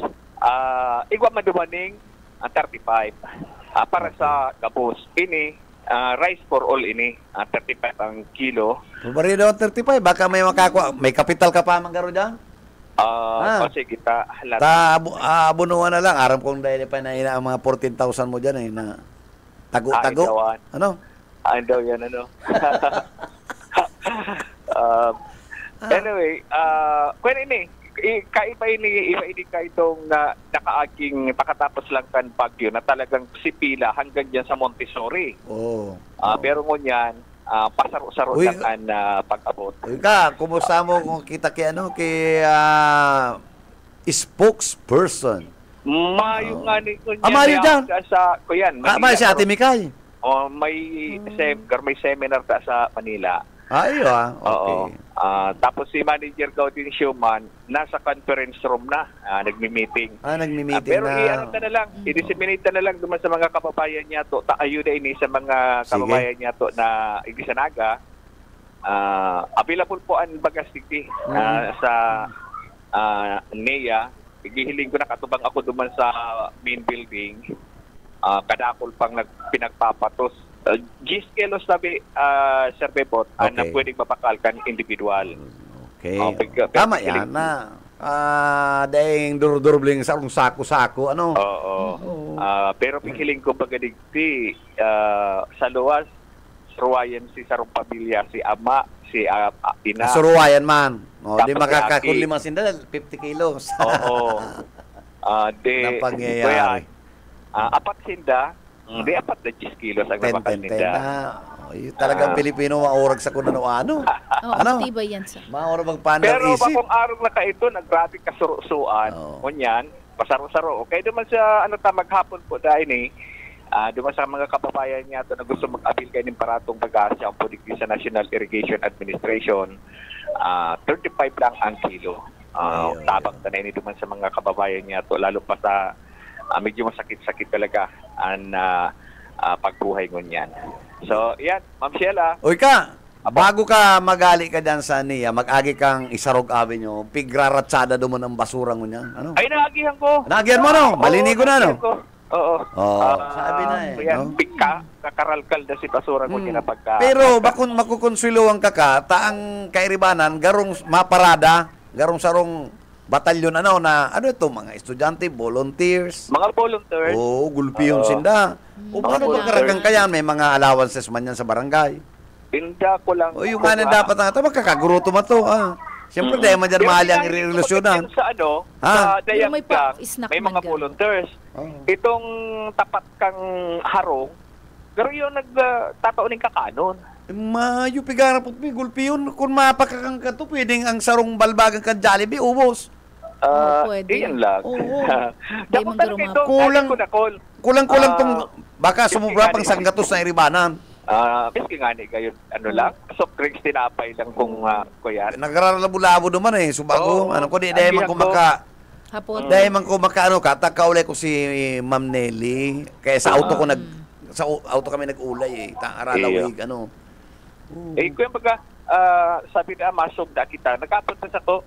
igwa madumaning 35 para sa gabos. Ini, rice for all ini, 35 ang kilo. Pabari daw 35, baka may makakuha. May kapital ka pa manggaro dyan? Kasi kita halata. Abunuan na lang. Aram kong dahil pa na ang mga 14,000 mo dyan na tago-tago. Ano? Daw yan, Anyway, kung ini, kaiba ini ka itong nakaaging pakatapos lang kan Baguio na talagang sipila hanggang dyan sa Montessori. Pero ngunyan, pasaro-saro lang ang pag-abot. Uy ka, kumusta mo kung kita kay spokesperson? Mayo nga ni ngunyan. Mayo dyan? Sa, kuyan, Mayo si Ate Mikay? May seminar ka sa Manila. Okay. Oo. Tapos si Manager Gaudin Schumann, nasa conference room na, nagmi-meeting. Nagmi-meeting pero na. i-ano na lang, i-disseminate na lang duman sa mga kababayan niya to, ayuda ini sa mga kababayan niya to na Igisanaga. Available po ang bagas digdi sa NEA. Igihiling ko na katubang ako duman sa main building. Kadakol pang pinagpapatos. 10 kilos sabi, Sir Bebot, na pwedeng mapakalkan individual. Okay. Tama yan na. Dahil durubling sa sako-sako, Oo. Pero pikiling ko pagadigti, sa luwas, suruwayan si Sarong Pamilya, si Ama, si Ina. Suruwayan man. Di Tapos makakakul si 5 sindal, 50 kilos. Oo. Na pangyayari. Apat sinda, di apat na 10 kilos ang nabakan ninda. Talagang Pilipino maurag sa kung ano-ano. Tibay yan sa. Maurag magpandang Pero isip. kung araw na ka ito, naggrabe kasurusuan. Kunyan, pasaro-saro. Okay, duman sa maghapon po dahil duman sa mga kababayan niya na gusto mag-abil kayo ng paratong bagasya ang puligdi sa National Irrigation Administration. 35 lang ang kilo. Tabang tanay ni duman sa mga kababayan niya to, lalo pa sa medyo masakit-sakit talaga ang pagbuhay ngunyan. So, yan, Ma'am Sheila. Uy ka, bago ka magali ka dyan sa NIA, mag-agi kang Isarog Avenue, pigraratsada doon ang basura ngunyan. Ay, naagihan ko. Naagihan mo, Malinigo na, Oo. Sabi na Yan, no? kakaralkal na si basura ko niya na pagka... Pero bakun makukonsulo ang kaka, taang kairibanan, garong maparada, garong sarong batalyon na ano ito, mga estudyante, volunteers. Mga volunteers. Oo, gulpiyon sinda. O paano volunteers. magkaragang kaya? May mga allowances man yan sa barangay. Tinda ko lang... O yung nga dapat na ito, magkakaguruto man to. Siyempre, dahil man dyan mahali ang irelasyonan. Sa sa Pero may Dayangga, snack may man mga ka. volunteers. Oh. Itong tapat kang harong, pero yun nagtataunin kakanon. Mayo, pigara po, gulpiyon. Kung mapakakang ka to, pwedeng ang sarong balbagang ka Jollibee, ubos. Pwede. Iyan lang. Oo. Dapat Di talaga man ito, kulang- ko na call. Kulang-kulang tong, baka kasi sumubra nga pang ni- sanggatos na iribanan. Miski nga ni kayo, lang, soft drinks tinapay lang kung kuya. Nagararalabo-labo naman subago. Oo. Ano ko, dahil man Ang kumaka, Hapon. dahil man kumaka, katakaulay ko si Ma'am Nelly. Kaya sa auto ko sa auto kami nag-ulay Aralawig, ano. Kuya baga, sabi na, masog na kita. Nagkapunta sa to.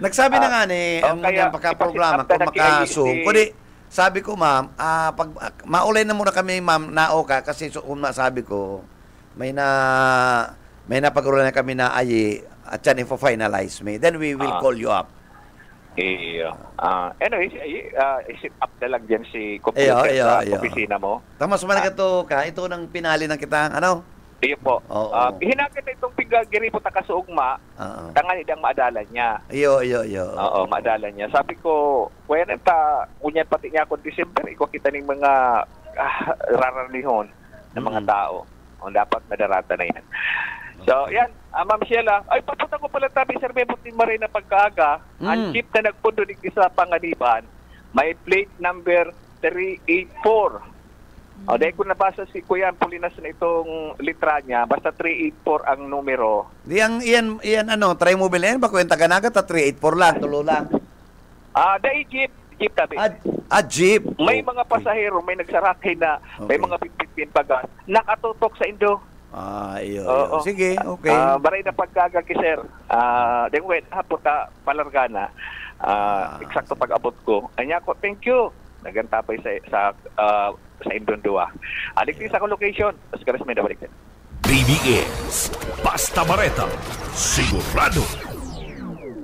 Nagsabi na nga ni, ang kaya, pagka-programa, ipasit kung up na maka-zoom. si- Kundi, sabi ko, ma'am, pag maulay na muna kami, ma'am, nao ka, kasi kung sabi ko, may napag-ulan na kami na ayi, at yan, finalize me, then we will call you up. Anyway, isip up na lang dyan si computer sa opisina mo. Tama, sumalag ito ka, ito nang pinali ng kita, ano? Iyo po. Oo. Hinagit na itong pigagiri po takasuugma, Oo. tangan idang maadalan niya. Iyo. Oo, maadalan niya. Sabi ko, kuya nanta, kunyan pati niya ako December, ikaw kita ng mga rararanihon ng mga tao. O dapat madarata na yan. So, yan. Ma'am Sheila, ay papunta ko pala tabi, Sir Bebot ni Marina pagkaaga. Ang jeep na nagpundo dito sa Panganiban, may plate number 384. O, dahil ko nabasa si Kuya Pulinas na itong litra niya, basta 384 ang numero. Di ang iyan ano, try mobile yan, bako yung Taganaga, 384 lang, tulo lang. Dahil jeep tabi. Jeep. May mga pasahero, may nagsarakay na, may mga pitpit bagas, nakatutok sa Indo. Iyo. Oo. Sige, okay. Baray na pagkagaki, sir. Then wait, hapon ka palargana. Eksakto pag-abot ko. Anya ko, thank you. Nagantapay sa Indondua. Alikti sa location. Tapos karas may nabalik din. BBS Basta Bareta, sigurado.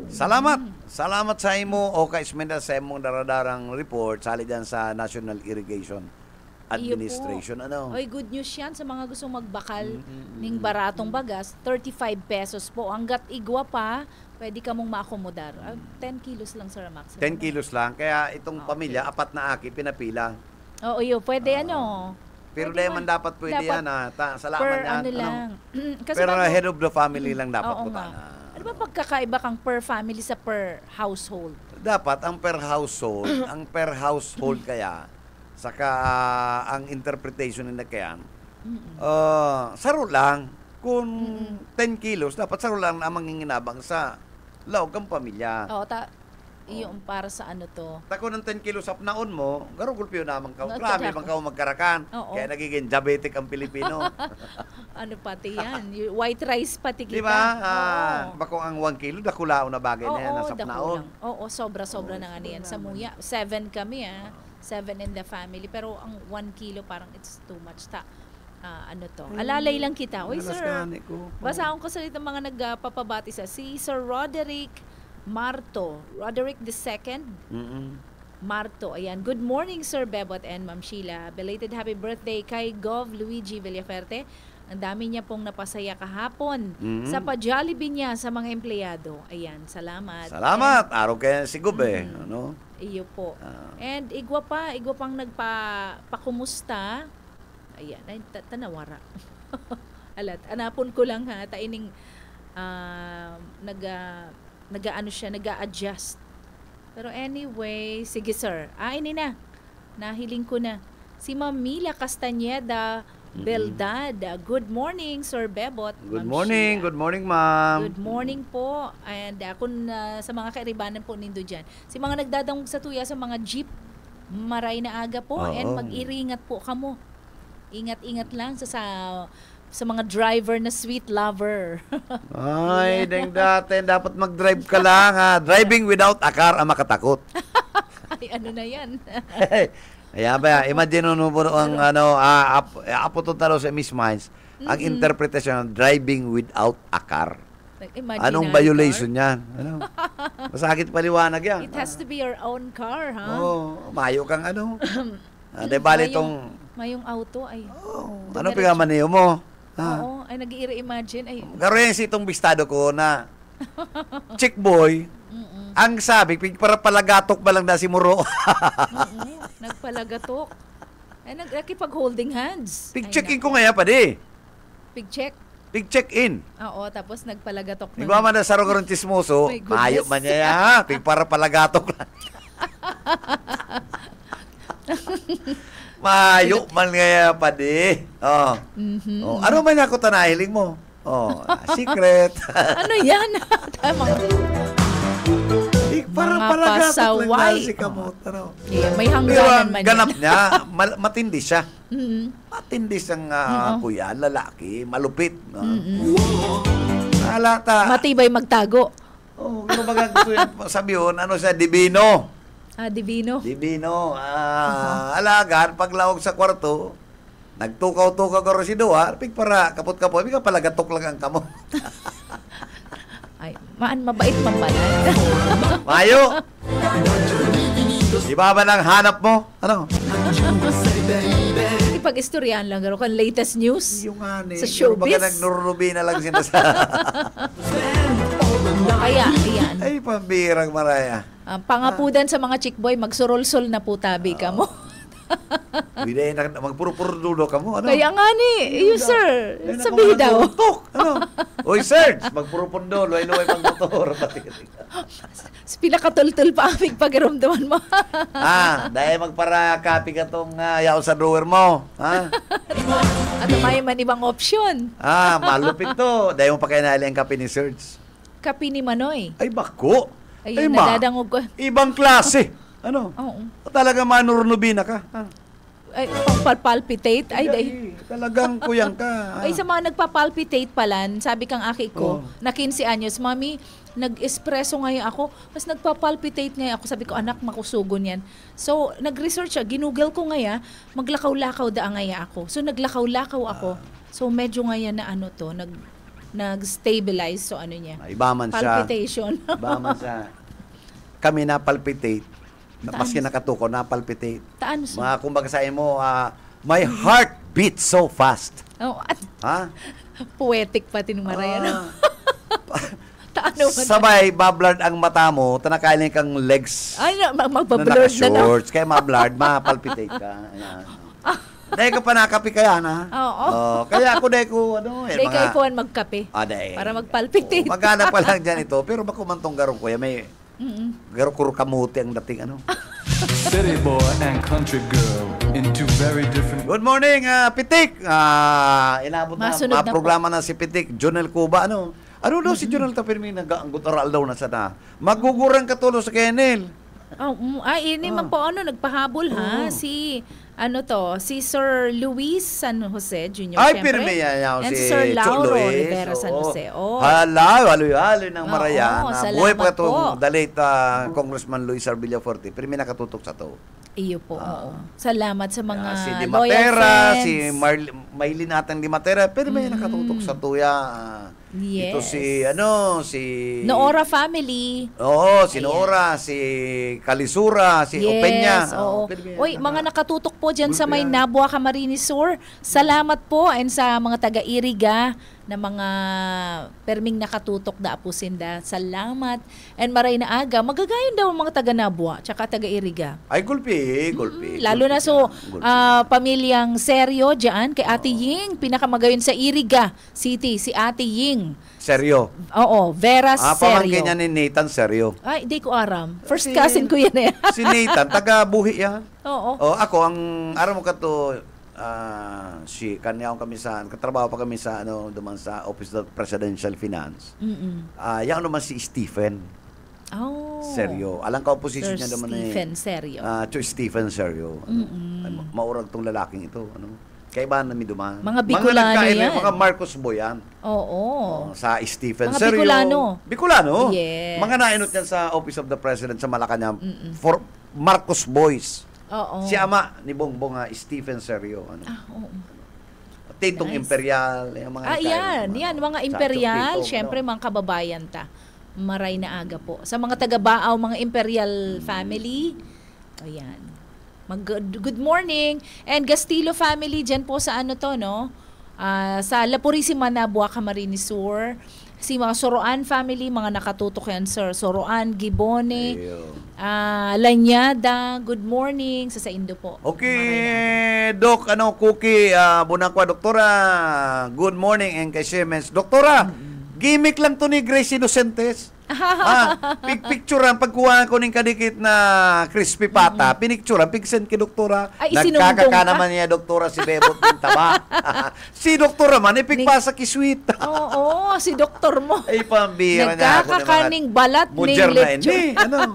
Salamat sa imo o ka Ismenda sa imong daradarang report sali dyan sa National Irrigation Administration. Ano? Oy, good news yan sa mga gustong magbakal ng baratong bagas. 35 pesos po. Hanggat igwa pa, pwede ka mong maakomodar. 10 kilos lang, Sir Max. 10 kilos lang. Kaya itong pamilya, apat na aki, pinapila. Oo, yun. Pwede Pero Pwede dahil man dapat pwede dapat yan. Salamat per yan. ano lang. Kasi Pero bago- head of the family lang dapat Oo po nga. Ano ba pagkakaiba kang per family sa per household? Dapat ang per household kaya saka ang interpretation nila kaya saro lang kung 10 kilos dapat saro lang ang manginginabang sa laog kang pamilya. Oo, yung para sa ano to. Tako ng 10 kilos up naon mo, garugulpyo naman ka. No, Grabe, totoo. man ka magkarakan. Oo. Kaya nagiging diabetic ang Pilipino. Ano pati yan? Yung white rice pati kita. Di ba? Oo. Bako ang 1 kilo, dakulao na bagay na yan, nasa dako naon. lang. Oo, sobra-sobra na nga niyan. Sa muya, 7 kami 7 in the family. Pero ang 1 kilo parang it's too much. Ano to? Alalay lang kita. Uy, Alas sir. gani ko. Basahan ko sa litong mga nagpapabati sa si Sir Roderick Marto. Roderick II. Marto. Ayan. Good morning, Sir Bebot and Ma'am Sheila. Belated happy birthday kay Gov. Luigi Villaferte. Ang dami niya pong napasaya kahapon sa pa-Jollibee niya sa mga empleyado. Ayan. Salamat. Salamat. Araw kaya si Gub ano? Iyo po. And igwa pang nagpakumusta. Ayan, ay tanawara. Alat, anapon ko lang taining nag-a-adjust. Pero anyway, sige sir. Ini na. Nahiling ko na. Si Ma'am Mila Castañeda Beldad. Good morning, Sir Bebot. Good Ma'am morning. Sheila. Good morning, ma'am. Good morning po. And kung sa mga kairibanan po nindo dyan, si mga nagdadang sa tuya sa mga jeep, maray na aga po. Oo. And mag-iringat po kamo. Ingat-ingat lang sa mga driver na sweet lover. Ay, deng dati, dapat mag-drive ka lang ha. Driving without a car ang makatakot. Ay, ano na yan? Kaya ba, imagine mo ang apo to talo sa Miss Minds, ang interpretation ng driving without a car. Anong violation yan? Ano? Masakit paliwanag yan. It has to be your own car, ha? Mayo kang de bali tong mayong auto ay. ano pinamaniyo mo? Oo, ay nag-i-imagine ay. Garo yan si itong bistado ko na chick boy. Ang sabi, para palagatok ba lang na si Muro? Nagpalagatok. Ay, nakipag-holding hands. Pig-check-in ko ngayon pa di. Pig-check? Pig-check-in. Oo, tapos nagpalagatok na. Ikaw man na sa rogarong chismoso, mayo man niya ya. Pig para palagatok lang. Mayo man nga pa di. Ano man ako tanahiling mo? Secret. Ano yan? Tama. Para Mga palagatok lang pasaway. na si Kamot. Yeah, may Pero hangganan ang man ganap yan. niya, matindi siya. Matindi siyang kuya, lalaki, malupit. No? Halata. Matibay magtago. Ano ba gusto yung sabihin? Ano siya? Divino. Divino. Divino. Alagaan, paglawag sa kwarto, nagtukaw-tukaw ka rin si Duar, para kapot-kapot, ka palagatok lang ang kamot. Ay, mabait man pala. Mayo! Di ba ng hanap mo? Ano? Ipag-istoryahan lang garo kan latest news. Yung Sa showbiz. Baga nagnurubi na lang sila sa... Kaya, iyan. Ay, pambirang maraya. Pangapudan sa mga chick boy, magsurol-sol na po tabi ka mo. Hindi na magpuro-puro ka mo. Ano? Kaya nga ni, you sir, sabihin daw. Ano? Oy, Serge, magpuro-pundo, luay-luay pang motor. Pinakatultul pa aming pagramdaman mo. Dahil magpara-copy ka tong yaw sa drawer mo. At may man ibang option. Malupit to. Dahil mo pa kaya nali ang kape ni Serge. Kapi ni Manoy. Ay, bako. Ay, nadadangog ko. Ibang klase. Ano? Oo. Talaga manurnubina ka. Ay, pang-palpitate. Talagang kuyang ka. Ay, sa mga nagpa-palpitate palan, sabi kang aki ko, na 15 anyos, Mami, nag-espresso ngayon ako, mas nagpa-palpitate ngayon ako. Sabi ko, anak, makusugon yan. So, nag-research siya, ginugel ko ngayon, maglakaw-lakaw da ngayon ako. So, naglakaw-lakaw ako. So, medyo ngayon na nag-stabilize. So, ano niya? Iba man siya. Palpitation. Iba man siya. Kami na-palpitate. Maski nakatuko, na-palpitate. Taan so? Mga kumbaga sa mo, my heart beats so fast. At poetic pati nung Mariano. Taano man. Sabay, mablard ang mata mo, tanakailin kang legs Ay, na magbablurred na naka-shorts. Kaya mablard, mapalpitate ka. Ayan. Dahil ka pa nakapi kaya na. Oo. Kaya ako dahil ko, Dahil kayo po magkape. Dahil. Para magpalpitate. Magana pa lang dyan ito. Pero bako man tong garong kuya, may garo-kuro kamuti ang dating City boy and country girl in two very different... Good morning, Pitik. Inabot na, Masunod na programa na si Pitik. Jonel Cuba, ano daw si Jonel Tapirmi nag-aanggot oral daw na sana. Magugurang katulo sa Kenel. Ini man po nagpahabol ha. Si Sir Luis San Jose Jr. Ay, syempre. pirmi yan And si Sir Lauro Luis. Olivera San Jose. Haloy ng Marayan. Buhay pa salamat po. itong dalit Congressman Luis Arbillo Forte. Pirmi nakatutok sa to. Iyo po, oo. Salamat sa mga Si Di loyal Matera, friends. si Maylin atang Di Matera. Pirmi nakatutok sa tuya. Yes. Ito si Noora family. Oo, si Nora, si Kalisura, si Opeña. Oo. Uy, mga nakatutok po dyan sa may Nabua Camarines Sur. Salamat po and sa mga taga-Iriga na mga perming nakatutok da Apusinda. Salamat. And maray na aga, magagayon daw ang mga taga-Nabua tsaka taga-Iriga. Ay, gulpi. Lalo na pamilyang Seryo dyan, kay Ate Ying, pinakamagayon sa Iriga City, si Ate Ying. Seryo. Oo, Vera Seryo. Pamangkin niya ni Nathan Seryo. Ay, di ko aram. First cousin ko yan eh. Si Nathan, taga-buhi yan. Oo. Ako, aram mo ka to, kami katrabaho pa kami sa, duman sa Office of Presidential Finance. Yan naman si Stephen. Seryo. Alang ka opposition Sir niya naman Stephen Seryo. Stephen Seryo. Maurag tong lalaking ito. Kaiba na duman. Mga Bicolano yan. Mga Marcos Boy yan. Oo. Sa Stephen Mga Seryo. Bicolano. Yes. Mga nainot yan sa Office of the President sa Malacanang for Marcos Boys. Oo. Si ama ni Bongbong Stephen Serio. Ano? Oo. Titong Nice. Imperial. Yung mga Yan, mga imperial, syempre mga kababayan ta. Maray na aga po. Sa mga taga-Baaw, mga imperial family, ayan. Good morning. And Gastillo family, dyan po sa ano to, no? Sa La Purisima na Buwa Camarines Sur. Si mga Soroan family, mga nakatutok yan, sir. Soroan, Gibone, Lanyada, good morning. Sa Indo po. Okay, Doc, Cookie, Bunakwa, Doktora, good morning and kay Siemens. Doktora, gimmick lang to ni Grace Inocentes. Picturean, pagkuha ko ng kadikit na crispy pata, pinicturean, pigsend kay Doktora. Ay, nagkakaka naman niya, Doktora, si Bebot Pintaba. Si Doktora man, ipigpasa ki sweet. Oo, si doktor mo. Ay, pambira niya ako. Nagkakakaning balat ni lechon.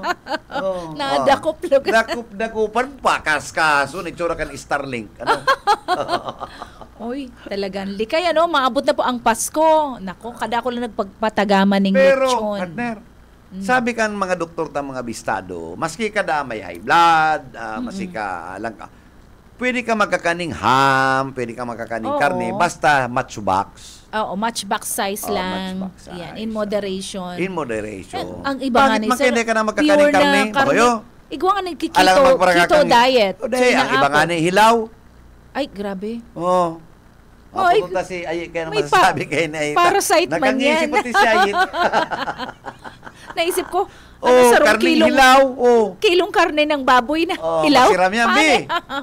Nadakop lugar. Dakupan pa, kaskaso, nitsura kan Starlink. Oy, talagang likay, maabot na po ang Pasko. Nako, kada ko lang nagpagpatagaman ng Pero, lechon. partner, sabi kan mga doktor ta mga bistado, maski ka da may high blood, maski ka lang ka, pwede ka magkakaning ham, pwede ka magkakaning Oo. karne, basta matchbox. Oo, matchbox size Oo, lang. matchbox size. Yan, in moderation. In moderation. Ang iba nga Bakit ni makindi ka na magkakaning pure na karne? Bayo? Igwa nga nagkikito, Alam mo, keto diet. O, dahil, ang iba nga ni hilaw. Ay, grabe. Oo. Oh, ay, Papunta si Ayit, kaya may naman sabi kayo na parasite man Nakangisip yan. pati si Ayit. Naisip ko, Karning hilaw. kilong karne ng baboy na Oh, hilaw. masiram yan, Bi.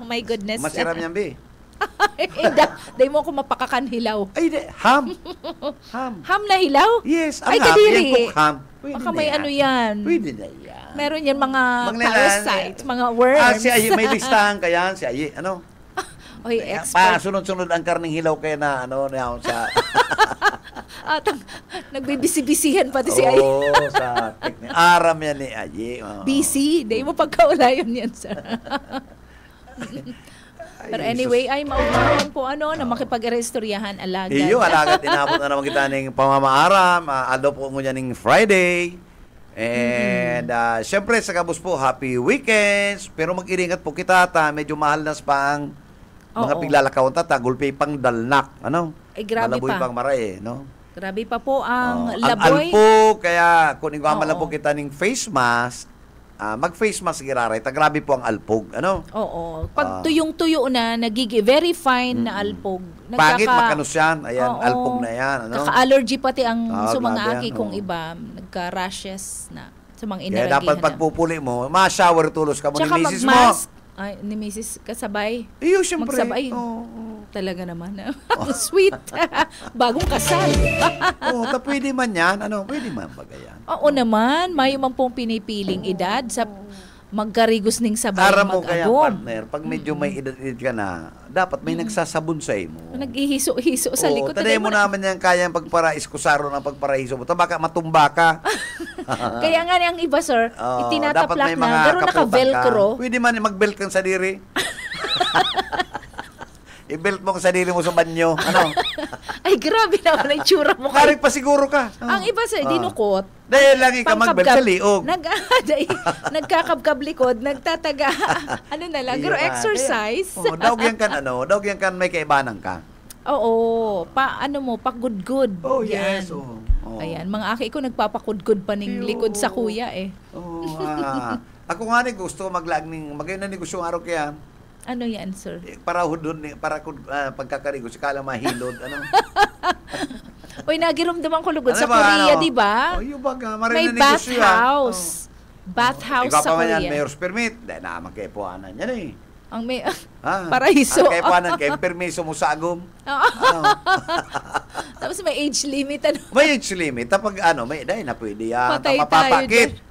My goodness. Masiram yan, Bi. Dahil mo ako mapakakan hilaw. Ay, ham. Ham. Ham na hilaw? Yes, ang Ay, ham. kadiri. Yan cook ham. Pwede Baka na may yan. ano yan. Pwede na yan. Meron yan mga Mga parasites, mga worms. Si Ayit, may listahan kaya. Si Ayit, Oy, expert. sunod-sunod ang karning hilaw kaya na, na sa... Nagbibisi-bisihan pati si Ay. sa technique. Aram yan ni Ayit. Busy. Dahil mo pagkaulayon yan, sir. Pero anyway, ay maunawan po na makipag-restoryahan alagad. Iyo, alagad, inabot na naman kita ng pamamaaram. Ado po ngunyan ng Friday. And syempre, sa kabus po, happy weekends. Pero mag-iringat po kita, medyo mahal na pang mga Oo. piglalakaw gulpi pang dalnak. Ay, grabe Malaboy pa. pang maray, no? Grabe pa po ang Ang laboy. alpo, kaya kung iguaman Oo. lang po kita ng face mask, mag-face mask giraray, grabe po ang alpog, Oo. Pag tuyong-tuyo na, very fine na alpog. Pangit, makanus yan. Ayan, Oo. alpog na yan. Kaka-allergy pati ang Grabe sumangaki yan, kong oo. iba. Nagka-rashes na sa mga Kaya inaragihan dapat na. pagpupuli mo, ma-shower tulos ka mo Tsaka ni misis mo. mag-mask. Ay, ni Mrs. kasabay. Iyo, syempre. Magsabay. Oo. Talaga naman. Ang sweet. Bagong kasal. Pwede man yan. Pwede man bagayan. Oo naman. Mayo man pong pinipiling edad sa magkarigos ning sabay Aram mo kaya, mag-agom. partner, pag medyo may edad ka na, dapat may nagsasabon sa imo. Nag-ihiso-hiso sa likod. Taday mo naman yan kaya pagparais kusaro ng pagparaiso mo. Baka matumba ka. Kaya nga ang iba, sir, Dapat itinataplak may na, mga pero kaputan naka-velcro. ka. Pwede man mag-belt kang sa diri. I-belt mo sa diri mo sa banyo. Ay, grabe naman ang tsura mo. Karik pa siguro ka. Ang iba, sir, dinukot. Dahil lang ikaw mag-belt sa liog. Nagkakabkab likod, nagtataga. Na lang. Pero exercise. Daog yan kan may kaibanan ka. Oo. Pa-good-good. Oh, Yan. yes. Oh. Ayan, mga aki ko nagpapakudkud pa ning likod sa kuya eh. Ako nga ni gusto ko maglaag ning magayon na negosyo araw kaya. Ano yan, sir? Para hudon para pagkakarigo kala mahilod Uy, nagiramdaman ko lugod sa Korea, di ba? Oh, yung baga, May bathhouse. Bathhouse sa Korea. Ikaw pa man yan, mayor's permit. Dahil naman kayo puanan yan eh. Ang may paraiso. Ang kayo puanan, kayo permiso mo sa agom. Tapos may age limit. May age limit. Tapag may dahil na pwede yan. Patay Mapapakit. tayo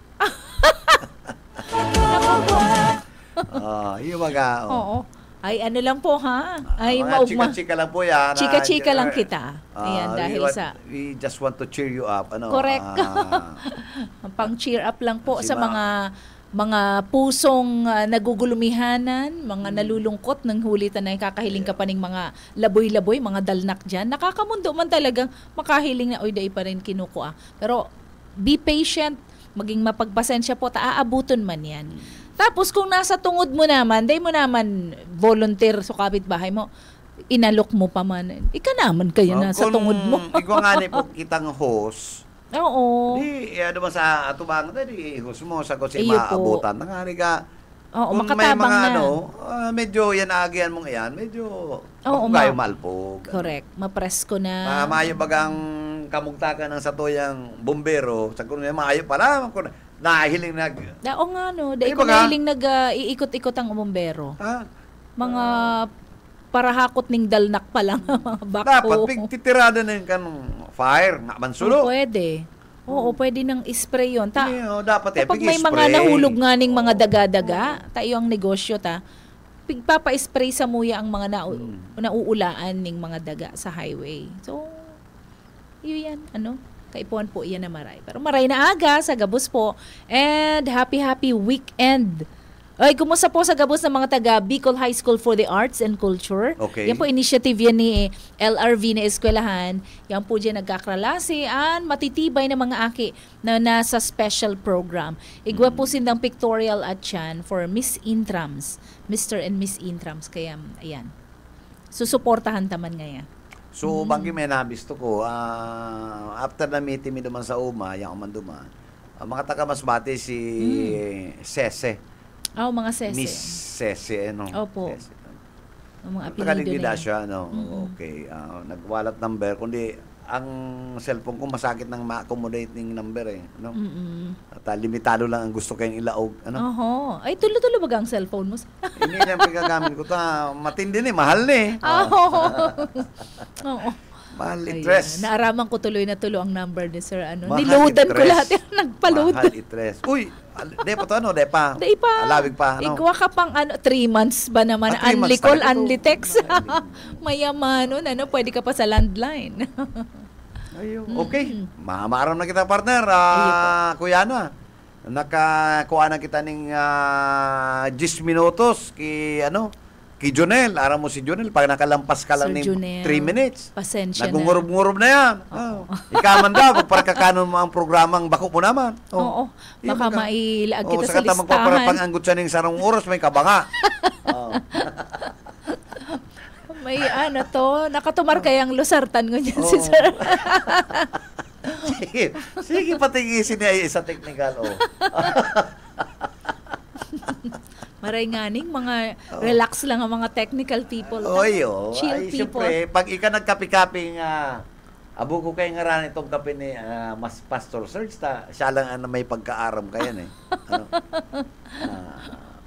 Yung baga. Oo. Ay, lang po ha? Ay, maugma. Chika-chika lang po yan. Chika-chika lang kita. Ayan, dahil we just want to cheer you up. Correct. Pang-cheer up lang po sa mga pusong nagugulumihanan, mga nalulungkot ng hulitan na kakahiling ka pa ng mga laboy-laboy, mga dalnak dyan. Nakakamundo man talagang makahiling na, oy, dahi pa rin kinukuha. Pero be patient, maging mapagpasensya po, aabuton man yan. Tapos kung nasa tungod mo naman, day mo naman volunteer sa kapitbahay mo, inalok mo pa man. Ika naman kayo na sa tungod mo. Ikaw nga ni po kitang host. Oo. Di, ano ba sa atubang di host mo sa kasi Iyo po. maabutan. Nangari ka. Oo, Kung may makatabang mga na. medyo yan agian mong yan, medyo Oo, kayo malpog. Correct. Mapresko na. Mayo bagang kamugtakan ng satuyang bombero, sa kuno maayo pala kung nahiling Oo nga no, dahil Di ko ba nahiling nag-iikot-ikot ang bombero. Mga parahakot ning dalnak pa lang, mga bako. dapat titirada na yung kanong fire nga mansulo. Pwede. Oo, pwede nang spray yun. Dapat Kapag may mga nahulog nga ning mga daga-daga, tayo ang negosyo pagpapa-spray sa muya ang mga nauulaan ning mga daga sa highway. So, yun yan, kaipuan po yan na maray. Pero maray na aga sa Gabos po. And happy weekend. Ay, kumusta po sa Gabos ng mga taga Bicol High School for the Arts and Culture? Okay. Yan po initiative yan ni LRV na eskwelahan. Yan po dyan nagkakralasian, matitibay na mga aki na nasa special program. Igwa po sindang pictorial at yan for Miss Intrams. Mr. and Miss Intrams. Kaya, ayan. Susuportahan taman ngayon. So, banggi may nabisto ko, after na meeting mi duman sa UMA, yung umanduman, mga taga Masbate si Sese. Mga sese. Miss Sese, Opo. Sese. Ang mga apelido Tagalingdida na siya, Okay. Nagwalat number, kundi ang cellphone ko masakit nang ma-accommodate ng number At limitado lang ang gusto kayong ilaog. Oho. Ay, tulo-tulo ba ang cellphone mo? Hindi na yung pagkagamit ko. Matindi mahal Oo. Mahal itres. Naaraman ko tuloy na tulo ang number ni Sir. Mahal Niloadan ko itres. lahat yan. Nagpa-load. Mahal itres. Uy, di pa. Di pa. Alawig pa. Igwa ka pang 3 months ba naman? 3 months Unli call, talaga to. unli text. Mayaman nun. Pwede ka pa sa landline. Okay. Maamaram na kita, partner. Kuya na. Nakakuha na kita ng 10 minutos kay Jonel. Aram mo si Jonel, pag nakalampas ka lang Sir ng Jonel, 3 minutes. pasensya na. Nagungurub-ngurub na yan. Ikaman daw, para kakanon mo ang programang bako po naman. Oo. Baka mailaag kita sa Sa kata listahan. magpaparapang-anggot siya ng sarong oras, may kabanga. May nakatumar kayang lusartan ko niyan si Sir. Sige, patigisin niya sa technical. Maray nganing, mga relax lang ang mga technical people. Chill Ay, people. siyempre, pag ika nagkapi-kapi nga, abo ko kayo nga ran itong kape ni Mas Pastor Serge, siya lang ang may pagkaaram kayan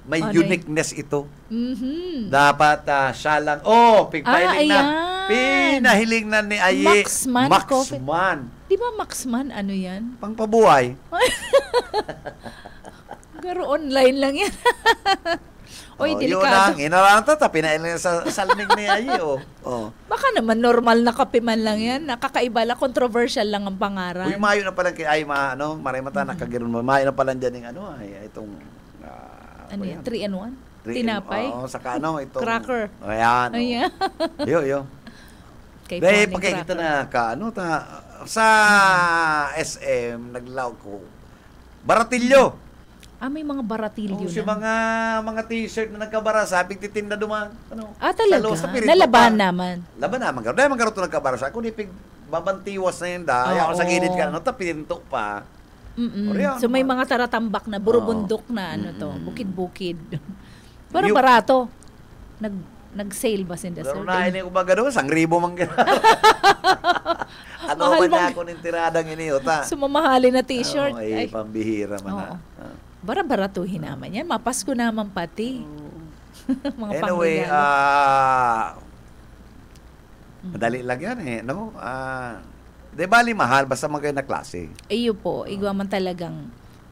may uniqueness ito. Dapat siya lang, pinahiling na. Pinahiling na ni Aye. Maxman. Di ba Maxman, yan? Pangpabuhay. Pero online lang yan. Oy, Yun delikado. lang, inalang pinahiling sa salming ni Aye. Baka naman normal na kape man lang yan. Nakakaiba lang, controversial lang ang pangaran. Uy, mayo na pala kay Aye, maray mata, nakagiron mo. Mayo na pala dyan itong... Ano yan? 3-in-1? Tinapay? Oo, saka itong... Cracker. Ayan. Ayan. Yo. Kay Dahil Pony pagkikita Cracker. na sa SM, naglaw ko, Baratilyo. May mga baratilyo Si na. mga t-shirt na nagkabara, sabi titinda duman. Talaga? Sa Pirito Nalaban pa. naman. Laban naman. Dahil magkaroon ito nagkabara sa ako, nipig babantiwas na yun ako sa gilid ka, pininto pa. So may mga taratambak na, burubundok na, bukid-bukid. Pero barato. Nag-sale ba sinda, sir? Pero nainin ko ba gano'n? 1,000 man gano'n. Ano ba niya ako ng tiradang iniuta? Sumamahalin na t-shirt. Ay, pambihira man. Bara-baratuhin naman yan. Mapasko naman pati. Mga Anyway, pangregalo. madali lang yan di bali mahal, basta mga na klase. Iyo po, igwa man talagang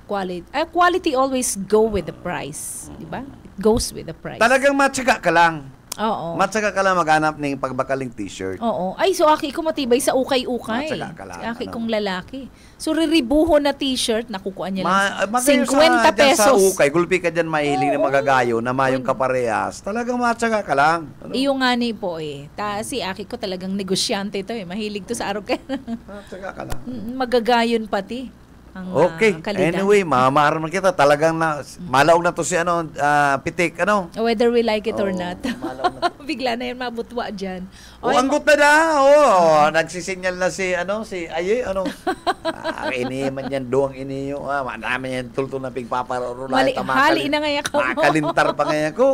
quality. Quality always go with the price. Di ba? It goes with the price. Talagang matyaga ka lang. Oo. Matyaga ka lang maghanap ng pagbakaling t-shirt. Oo. Ay, so aki ko matibay sa ukay-ukay. Matyaga ka lang. Si aki kong lalaki. So, riribuho na t-shirt, nakukuha niya lang magayon 50 pesos. Sa ukay, gulpi ka dyan mahiling na magagayo na mayong kaparehas. Talagang matyaga ka lang. Iyo nga ni po si aki ko talagang negosyante ito Mahilig to sa araw kaya. Matyaga ka lang. Magagayon pati. ang Okay. kalidad. Anyway, mamaharan man kita. Talagang malaog na to si Pitik, Whether we like it or Oo, not. malaog na Bigla na yan mabutwa dyan. O, anggot na na. Nagsisinyal na si Aye, ini man yan, doang iniyo. Madami yan, tulto na pigpaparulay. Hali na nga ako mo. Makalintar pa nga ko.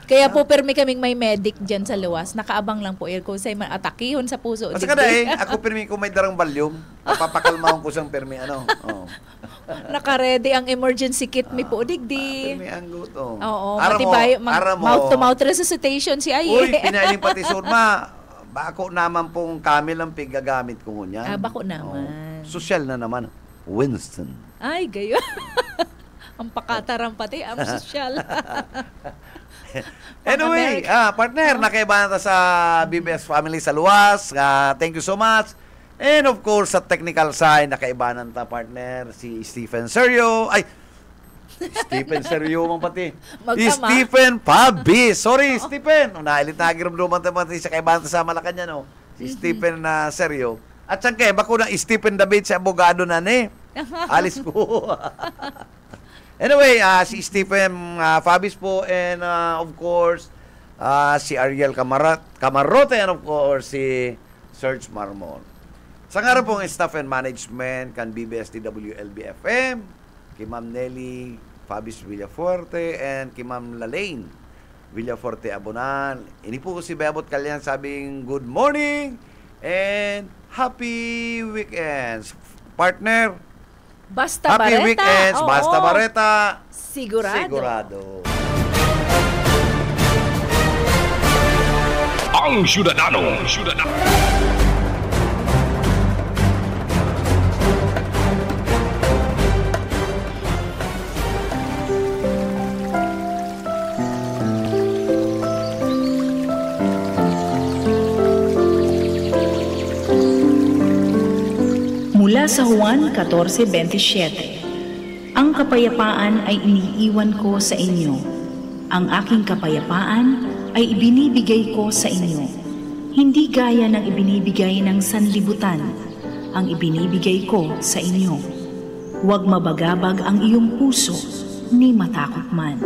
Kaya po, permi kaming may medic dyan sa luwas. Nakaabang lang po. Kung sa'y atakihon sa puso. Mas kada ako permi ko may darang balyong. Papakalmahon ko siyang permi, Nakaredy ang emergency kit mi po, digdi. Permi anggot, Oo, matibay. Mouth-to-mouth resuscitation si Aye. Uy, pinaling pati surma. Bako naman pong kami lang pigagamit ko ngunyan. Bako naman. Social na naman. Winston. Ay, gayo. Ang pakataran pati, ang sosyal. Anyway, partner, nakaibahan na sa BBS Family sa luwas. Thank you so much. And of course, sa technical side, nakaibahan ta partner, si Stephen Serio. Stephen Serio man pati. Stephen Pabi. Sorry, Stephen. Nailit na agiram-duman ta pati sa kaibahan ta sa Malacanang, Si Stephen Serio. At siyang bako na Stephen David sa abogado na alis ko. Anyway, si Stephen Fabis po and of course si Ariel Camarote and of course si Serge Marmon. Sa nga pong staff and management kan BBSDW LBFM, kay Ma'am Nelly Fabis Villafuerte and kay Ma'am Lalaine Villafuerte Abonan. Ini po si Bebot Kalyan sabing good morning and happy weekends. Partner, Basta happy Bareta. weekends, Oo. Basta Bareta. Sigurado. Ang Syudadano. Mula sa Juan 14:27, ang kapayapaan ay iniiwan ko sa inyo. Ang aking kapayapaan ay ibinibigay ko sa inyo. Hindi gaya ng ibinibigay ng sanlibutan, ang ibinibigay ko sa inyo. Huwag mabagabag ang iyong puso, ni matakot man.